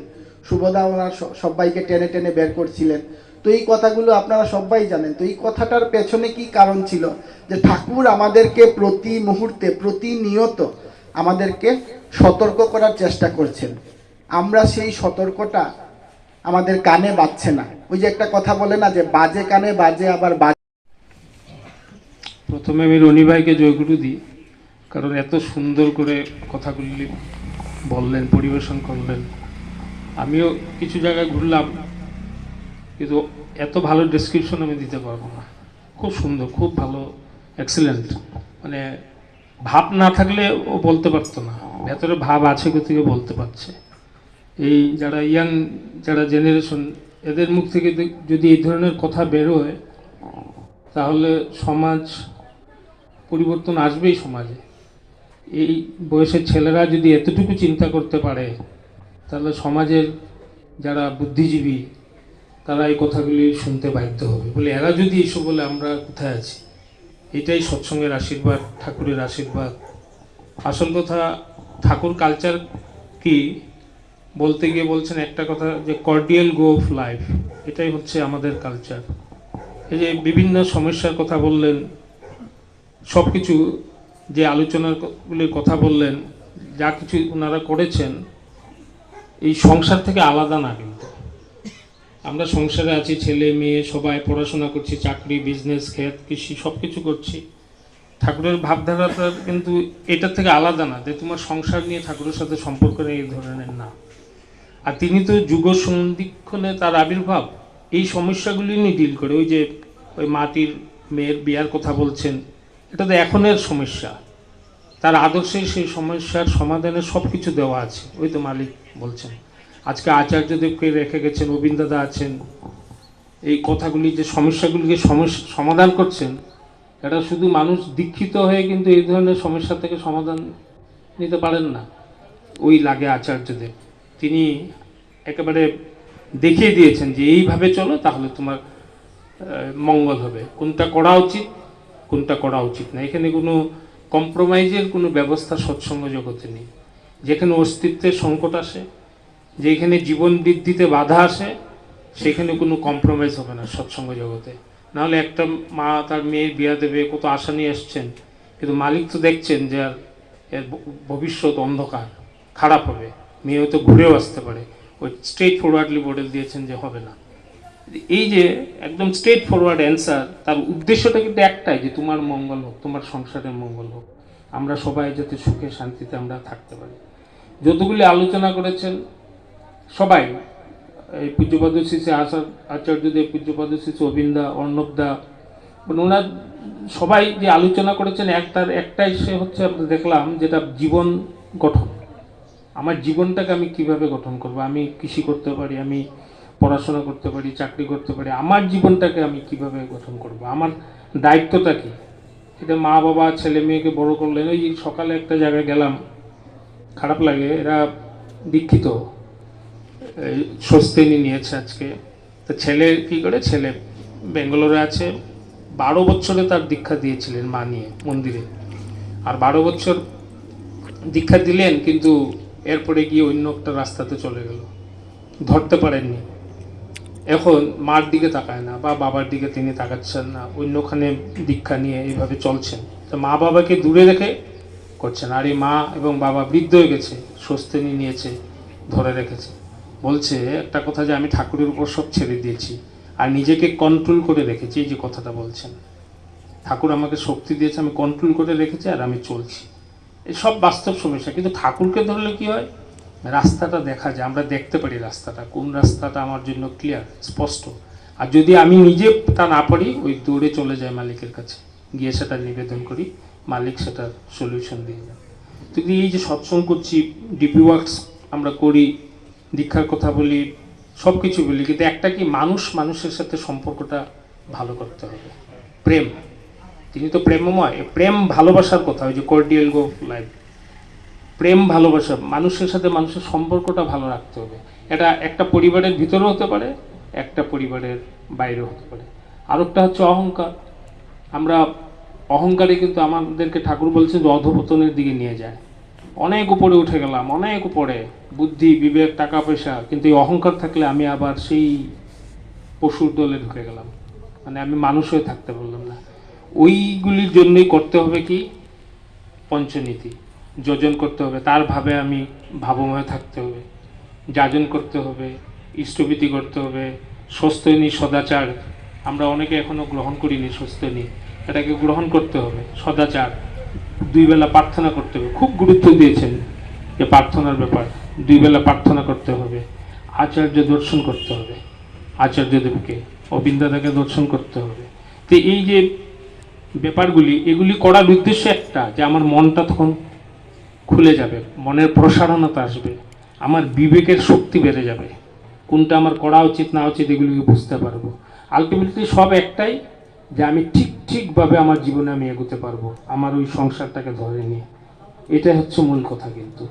শুভদা ওনার সবাইকে টেনে টেনে বের করছিলেন। তো এই কথাগুলো আপনারা সবাই জানেন। তো এই কথাটার পেছনে কি কারণ ছিল? যে ঠাকুর আমাদেরকে প্রতি মুহূর্তে প্রতিনিয়ত আমাদেরকে সতর্ক করার চেষ্টা করছেন। আমরা সেই সতর্কটা আমাদের কানে বাজছে না। ওই যে একটা কথা বলে না যে বাজে কানে বাজে আবার বাজে। প্রথমে আমি রনি ভাইকে জয়গুরু দিই, কারণ এত সুন্দর করে কথাগুলি বললেন, পরিবেশন করলেন। আমিও কিছু জায়গায় ঘুরলাম, কিন্তু এত ভালো ডেসক্রিপশন আমি দিতে পারবো না। খুব সুন্দর, খুব ভালো, এক্সিলেন্ট। মানে ভাব না থাকলে ও বলতে পারতো না, ভেতরে ভাব আছে কোথেকে বলতে পারছে। এই যারা ইয়াং, যারা জেনারেশন, এদের মুখ থেকে যদি এই ধরনের কথা বেরোয় তাহলে সমাজ পরিবর্তন আসবেই সমাজে। এই বয়সের ছেলেরা যদি এতটুকু চিন্তা করতে পারে তাহলে সমাজের যারা বুদ্ধিজীবী তারা এই কথাগুলি শুনতে বাধ্য হবে। বলে এরা যদি এসব বলে আমরা কোথায় আছি? এটাই সৎসঙ্গের আশীর্বাদ, ঠাকুরের আশীর্বাদ। আসল কথা, ঠাকুর কালচার কি বলতে গিয়ে বলছেন একটা কথা, যে কর্ডিয়াল গো অফ লাইফ, এটাই হচ্ছে আমাদের কালচার। এই যে বিভিন্ন সমস্যার কথা বললেন, সব কিছু যে আলোচনাগুলির কথা বললেন, যা কিছু ওনারা করেছেন, এই সংসার থেকে আলাদা না। কিন্তু আমরা সংসারে আছি, ছেলে মেয়ে সবাই পড়াশোনা করছি, চাকরি, বিজনেস, ক্ষেত, কৃষি সব কিছু করছি। ঠাকুরের ভাবধারাটা কিন্তু এটার থেকে আলাদা না, যে তোমার সংসার নিয়ে ঠাকুরের সাথে সম্পর্ক নেই এই ধরনের না। আর তিনি তো যুগ সন্ধিক্ষণে তার আবির্ভাব, এই সমস্যাগুলি নিয়ে ডিল করে। ওই যে ওই মাটির মেয়ের বিয়ার কথা বলছেন, এটা তো এখনের সমস্যা। তার আদর্শে সেই সমস্যার সমাধানের সব কিছু দেওয়া আছে। ওই তো মালিক বলছেন, আজকে আচার্যদেবকে রেখে গেছেন, অবিন্দাদা আছেন, এই কথাগুলি যে সমস্যাগুলিকে সমাধান করছেন। এটা শুধু মানুষ দীক্ষিত হয়ে কিন্তু এই ধরনের সমস্যা থেকে সমাধান নিতে পারেন না। ওই লাগে আচার্যদেব, তিনি একেবারে দেখিয়ে দিয়েছেন যে এইভাবে চলো তাহলে তোমার মঙ্গল হবে, কোনটা করা উচিত কোনটা করা উচিত না। এখানে কোনো কম্প্রোমাইজের কোনো ব্যবস্থা সৎসঙ্গ জগতে নেই। যেখানে অস্তিত্বের সংকট আসে, যেখানে জীবন বৃদ্ধিতে বাধা আসে, সেখানে কোনো কম্প্রোমাইজ হবে না সৎসঙ্গ জগতে। নাহলে একটা মা তার মেয়ের বিয়া দেবে, কত আশা নিয়ে এসছেন, কিন্তু মালিক তো দেখছেন যে আর এর ভবিষ্যৎ অন্ধকার, খারাপ হবে, মেয়ে হয়তো ঘুরেও আসতে পারে। ওই স্ট্রেট ফরওয়ার্ডলি মডেল দিয়েছেন যে হবে না। এই যে একদম স্ট্রেট ফরওয়ার্ড অ্যান্সার, তার উদ্দেশ্যটা কিন্তু একটাই, যে তোমার মঙ্গল হোক, তোমার সংসারের মঙ্গল হোক, আমরা সবাই যাতে সুখে শান্তিতে আমরা থাকতে পারি। যতগুলি আলোচনা করেছেন সবাই, এই পূজ্যপাদ শ্রী আচার্যদেব, পূজ্যপাদ শ্রী অবিন্দা, অর্ণবদা, মানে ওনার সবাই যে আলোচনা করেছেন, তার একটাই সে হচ্ছে আমরা দেখলাম, যেটা জীবন গঠন। আমার জীবনটাকে আমি কিভাবে গঠন করব? আমি কৃষি করতে পারি, আমি পড়াশোনা করতে পারি, চাকরি করতে পারি, আমার জীবনটাকে আমি কিভাবে গঠন করব? আমার দায়িত্বটা কি? এটা মা বাবা ছেলে মেয়েকে বড় করলেন। ওই সকালে একটা জায়গায় গেলাম, খারাপ লাগে, এরা দীক্ষিত, স্বস্তিনী নিয়েছে আজকে। তো ছেলে কী করে, ছেলে বেঙ্গালোরে আছে, 12 বছরে তার দীক্ষা দিয়েছিলেন মা নিয়ে মন্দিরে। আর 12 বছর দীক্ষা দিলেন, কিন্তু এরপরে গিয়ে অন্য একটা রাস্তাতে চলে গেল, ধরতে পারেননি। এখন মার দিকে তাকায় না, বা বাবার দিকে তিনি তাকাচ্ছেন না, অন্যখানে দীক্ষা নিয়ে এইভাবে চলছেন। তো মা বাবাকে দূরে রেখে করছেন। আর এই মা এবং বাবা বৃদ্ধ হয়ে গেছে, স্বস্তিনী নিয়েছে, ধরে রেখেছে। বলছে একটা কথা যে আমি ঠাকুরের উপর সব ছেড়ে দিয়েছি আর নিজেকে কন্ট্রোল করে রেখেছি। এই যে কথাটা বলছেন, ঠাকুর আমাকে শক্তি দিয়েছে, আমি কন্ট্রোল করে রেখেছি আর আমি চলছি। এই সব বাস্তব সমস্যা। কিন্তু ঠাকুরকে ধরলে কি হয়, রাস্তাটা দেখা যায়, আমরা দেখতে পারি রাস্তাটা, কোন রাস্তাটা আমার জন্য ক্লিয়ার, স্পষ্ট। আর যদি আমি নিজে তা না পারি, ওই দৌড়ে চলে যায় মালিকের কাছে, গিয়ে সেটা নিবেদন করি, মালিক সেটার সলিউশন দিয়ে যায়। কিন্তু এই যে সৎসঙ্গ করছি, ডিপি ওয়ার্কস আমরা করি, দীক্ষার কথা বলি, সব কিছু বলি, কিন্তু একটা কি, মানুষের সাথে সম্পর্কটা ভালো করতে হবে। প্রেম, তিনি তো প্রেমময়, প্রেম ভালোবাসার কথা, ওই যে কর্ডিয়াল গো লাইফ, প্রেম ভালোবাসা, মানুষের সাথে মানুষের সম্পর্কটা ভালো রাখতে হবে। এটা একটা পরিবারের ভিতরেও হতে পারে, একটা পরিবারের বাইরেও হতে পারে। আরেকটা হচ্ছে অহংকার। আমরা অহংকারে কিন্তু আমাদেরকে ঠাকুর বলছেন যে অধঃপতনের দিকে নিয়ে যায়। অনেক উপরে উঠে গেলাম, অনেক উপরে, বুদ্ধি, বিবেক, টাকা পয়সা, কিন্তু এই অহংকার থাকলে আমি আবার সেই পশুর দলে ঢুকে গেলাম, মানে আমি মানুষ হয়ে থাকতে পারলাম না। ওইগুলির জন্যই করতে হবে কি, পঞ্চনীতি, যোজন করতে হবে। তার ভাবে আমি ভাবময় থাকতে হবে, যাজন করতে হবে, ইষ্টভীতি করতে হবে, স্বস্তিনী সদাচার। আমরা অনেকে এখনো গ্রহণ করিনি স্বস্তিনী, এটাকে গ্রহণ করতে হবে। সদাচার, 2 বেলা প্রার্থনা করতে হবে, খুব গুরুত্ব দিয়েছেন যে প্রার্থনার ব্যাপার, 2 বেলা প্রার্থনা করতে হবে। আচার্য দর্শন করতে হবে, আচার্যদেবকে, অবিন্দাদাকে দর্শন করতে হবে। তো এই যে ব্যাপারগুলি, এগুলি করার উদ্দেশ্য একটা, যে আমার মনটা তখন খুলে যাবে, মনের প্রসারণতা আসবে, আমার বিবেকের শক্তি বেড়ে যাবে, কোনটা আমার করা উচিত না উচিত এগুলিকে বুঝতে পারবো। আলটিমেটলি সব একটাই, যে আমি ঠিকভাবে আমার জীবনে আমি এগোতে পারবো, আমার ওই সংসারটাকে ধরে নিয়ে। এটাই হচ্ছে মূল কথা। কিন্তু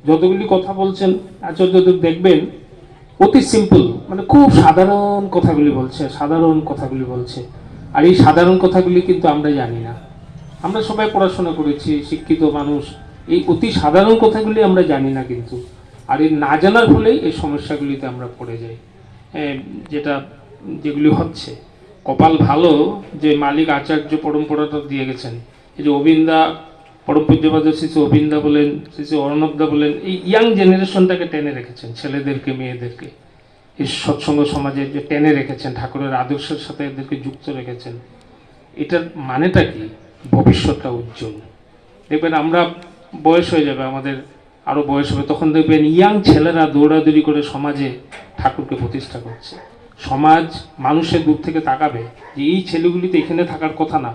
যতগুলি কথা বলছেন আচার্যদেব, দেখবেন অতি সিম্পল, মানে খুব সাধারণ কথাগুলি বলছে, সাধারণ কথাগুলি বলছে। আর এই সাধারণ কথাগুলি কিন্তু আমরা জানি না। আমরা সবাই পড়াশোনা করেছি, শিক্ষিত মানুষ, এই অতি সাধারণ কথাগুলি আমরা জানি না কিন্তু। আর এই না জানার ফলেই এই সমস্যাগুলিতে আমরা পড়ে যাই, যেগুলি হচ্ছে। কপাল ভালো যে মালিক আচার্য পরম্পরাটা দিয়ে গেছেন। এই যে অবিন্দা, পরম পূজ্যপাদ শ্রী অবিন্দা বলেন, শ্রী অর্ণবদা বলেন, এই ইয়াং জেনারেশনটাকে টেনে রেখেছেন, ছেলেদেরকে, মেয়েদেরকে এই সৎসঙ্গ সমাজে যে টেনে রেখেছেন, ঠাকুরের আদর্শের সাথে এদেরকে যুক্ত রেখেছেন। এটার মানেটা কি, ভবিষ্যৎটা উজ্জ্বল। দেখবেন আমরা বয়স হয়ে যাবে, আমাদের আরও বয়স হবে, তখন দেখবেন ইয়াং ছেলেরা দৌড়াদৌড়ি করে সমাজে ঠাকুরকে প্রতিষ্ঠা করছে। সমাজ মানুষের দূর থেকে তাকাবে যে এই ছেলেগুলি তো এখানে থাকার কথা না,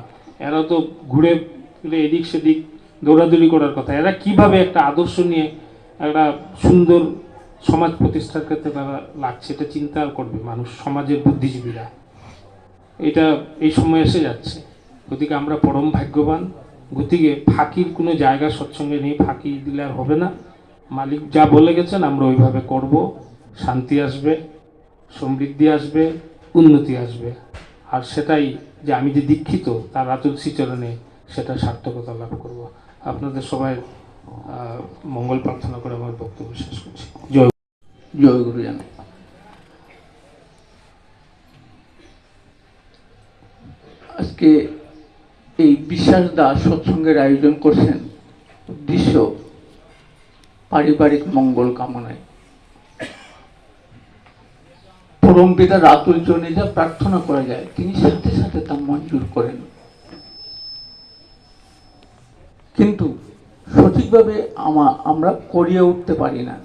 এরা তো ঘুরে ফিরে এদিক সেদিক দৌড়াদৌড়ি করার কথা। এরা কিভাবে একটা আদর্শ নিয়ে একটা সুন্দর সমাজ প্রতিষ্ঠার ক্ষেত্রে তারা লাগছে, এটা চিন্তা করবে মানুষ, সমাজের বুদ্ধিজীবীরা। এটা এই সময় এসে যাচ্ছে। গতিকে আমরা পরম ভাগ্যবান। গতিকে ফাঁকির কোনো জায়গা সৎসঙ্গে নেই, ফাঁকি দিলে আর হবে না। মালিক যা বলে গেছেন আমরা ওইভাবে করব, শান্তি আসবে, সমৃদ্ধি আসবে, উন্নতি আসবে। আর সেটাই যে আমি যে দীক্ষিত, তার আতুল শ্রীচরণে সেটা সার্থকতা লাভ করব। আপনাদের সবাই মঙ্গল প্রার্থনা করে আমার বক্তব্য শেষ করছি। জয় জয় গুরু জানাই। আজকে এই বিশ্বাস দাস সৎসঙ্গের আয়োজন করছেন, উদ্দেশ্য পারিবারিক মঙ্গল কামনায়। পরম পিতা আতুল চরণে যা প্রার্থনা করা যায়, তিনি সাথে সাথে তা মঞ্জুর করেন। কিন্তু সঠিকভাবে আমরা করিয়ে উঠতে পারি না।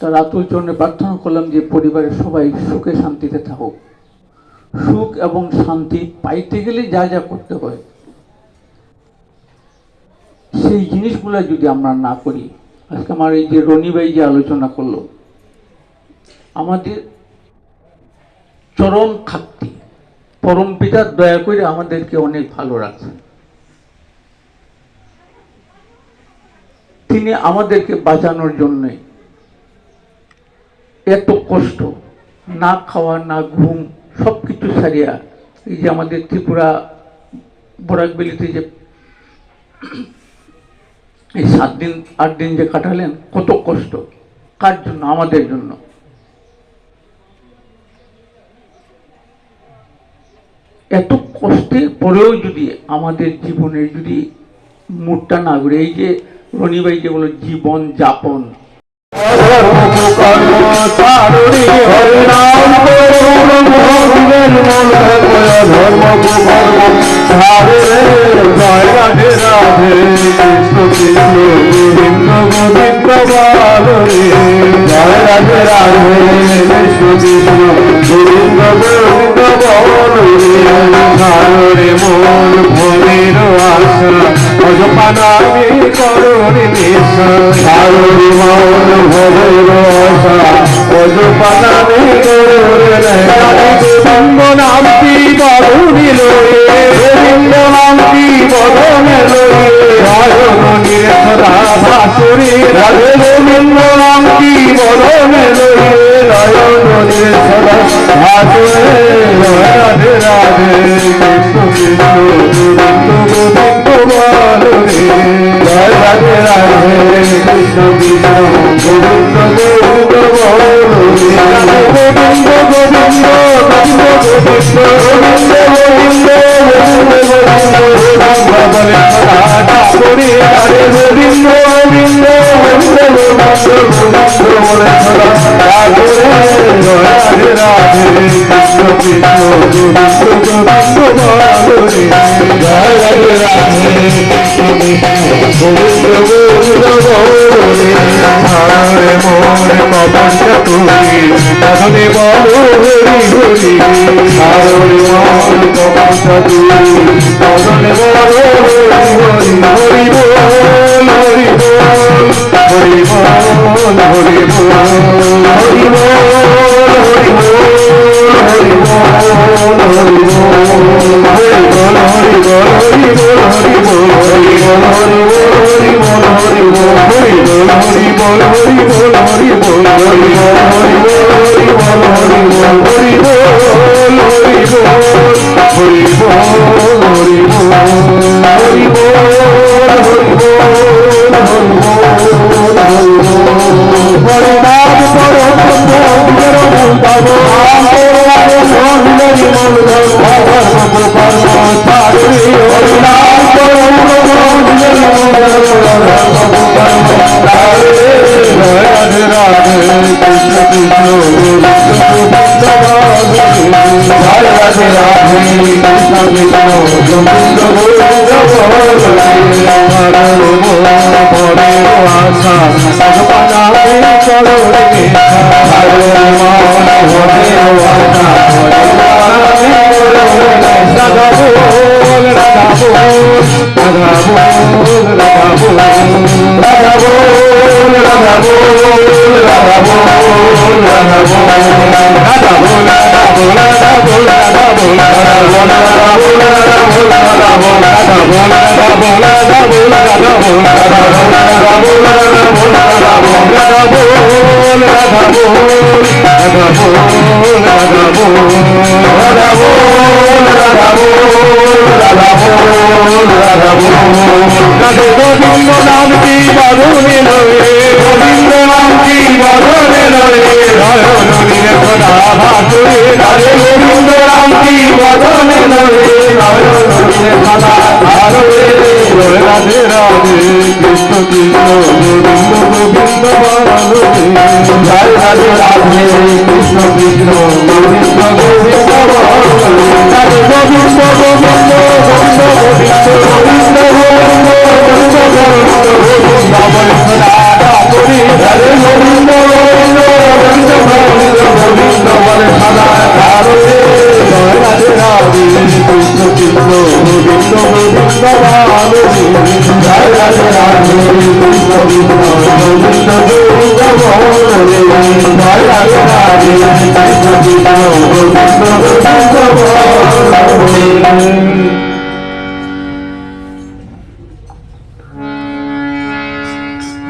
তার আতুল চরণে প্রার্থনা করলাম যে পরিবারের সবাই সুখে শান্তিতে থাকুক। সুখ এবং শান্তি পাইতে গেলে যা যা করতে হয়, সেই জিনিসগুলো যদি আমরা না করি, আজকে আমার এই যে রনি ভাই যে আলোচনা করলো, আমাদের চরম খাক্তি, পরম পিতার দয়া করে আমাদেরকে অনেক ভালো রাখছেন। তিনি আমাদেরকে বাঁচানোর জন্য এত কষ্ট, না খাওয়া, না ঘুম, সব কিছু ছাড়িয়া এই যে আমাদের ত্রিপুরা বরাকবেলিতে যে এই 7 দিন 8 দিন যে কাটালেন, কত কষ্ট, কার জন্য? আমাদের জন্য। এত কষ্টের পরেও যদি আমাদের জীবনে যদি মুডটা না ঘুরে, এই যে রনি ভাই যে বলে জীবন যাপন,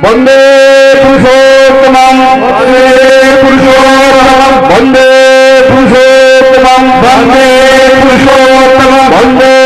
বন্দে পুরুষোত্তমং বন্দে পুরুষোত্তমং বন্দে পুরুষোত্তমং বন্দে পুরুষোত্তমং বন্দে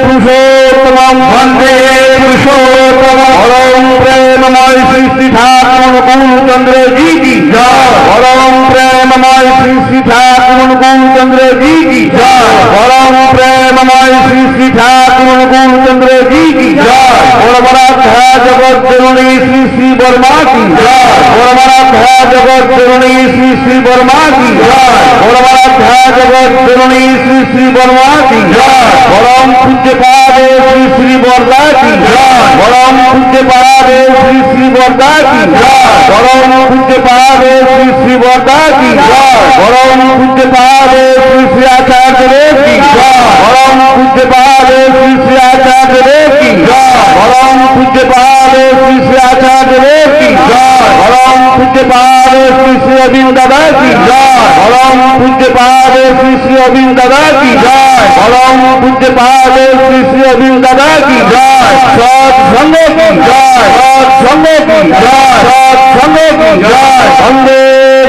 পুরুষোত্তমং বন্দে পুরুষোত্তমং পরম প্রেমময় শ্রী শ্রী ঠাকুর অনুকূল চন্দ্র জি কি জয় পরম প্রেম প্রেমময় শ্রী শ্রী ঠাকুর গৌরচন্দ্র জি কি জয় পরম প্রেমময় শ্রী শ্রী ঠাকুর গৌরচন্দ্র জি কি জয় পরমারাধ্যা জগৎ জননী শ্রী শ্রী বর্মা কি জয় পরমারাধ্যা জগৎ জননী শ্রী শ্রী বর্মা কি জয় পরমারাধ্যা জগৎ জননী শ্রী শ্রী বর্মা কি জয় পরম পূজ্য পাদে শ্রী শ্রী বর্দা কি জয় পরম পূজ্য পাদে শ্রী শ্রী বর্দা কি জয় পরম পূজ্য পাদে শ্রী শ্রী বর্দা কি জয় পরম পূজ্য পাদে শ্রী শ্রী আচার্য দেব কি জয় পরম পূজ্য পাদে শ্রী শ্রী আচার্য দেব কি জয় পরম পূজ্য পাদে শ্রী শ্রী আচার্য দেব কি জয় পরম পূজ্য পাদে শ্রী শ্রী অবিন্দ দাদা কি জয় পরম পূজ্য পাদে শ্রী শ্রী অবিন্দ দাদা কি জয় পরম পূজ্য পাদে শ্রী শ্রী অবিন্দ দাদা কি জয় সৎসঙ্গ কি জয় সৎসঙ্গ কি জয় সৎসঙ্গ কি জয় বন্দে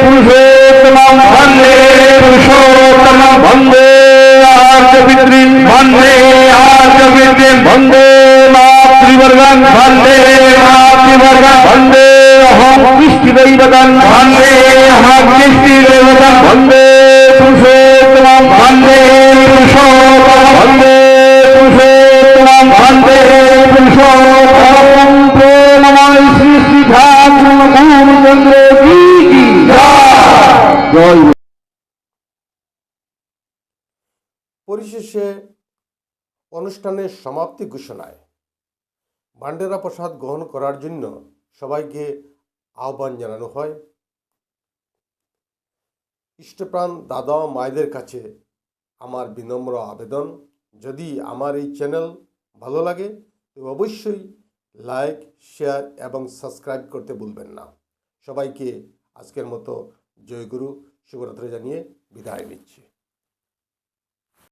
পুরুষোত্তমম বন্দে পুরুষোত্তমম বন্দে আর্য পিতৃন বন্দে আর্য পিতৃন বন্দে মাতৃবর্গং বন্দে মাতৃবর্গং বন্দে অহং কৃষ্টি দৈবতং বন্দে অহং কৃষ্টি দৈবতং বন্দে পুরুষোত্তমম বন্দে পুরুষোত্তমম বন্দে পুরুষোত্তমম বন্দে পুরুষোত্তমম প্রেমময় শ্রী শ্রী ঠাকুর গৌরচন্দ্র জি কি জয়। পরিশেষে অনুষ্ঠানের সমাপ্তি ঘোষণায় ভান্ডারা প্রসাদ গ্রহণ করার জন্য সবাইকে আহ্বান জানানো হয়। ইষ্টপ্রাণ দাদা ও মায়েদের কাছে আমার বিনম্র আবেদন, যদি আমার এই চ্যানেল ভালো লাগে তো অবশ্যই লাইক, শেয়ার এবং সাবস্ক্রাইব করতে ভুলবেন না। সবাইকে আজকের মতো জয়গুরু শুভরাত্রি জানিয়ে বিদায় নিচ্ছি।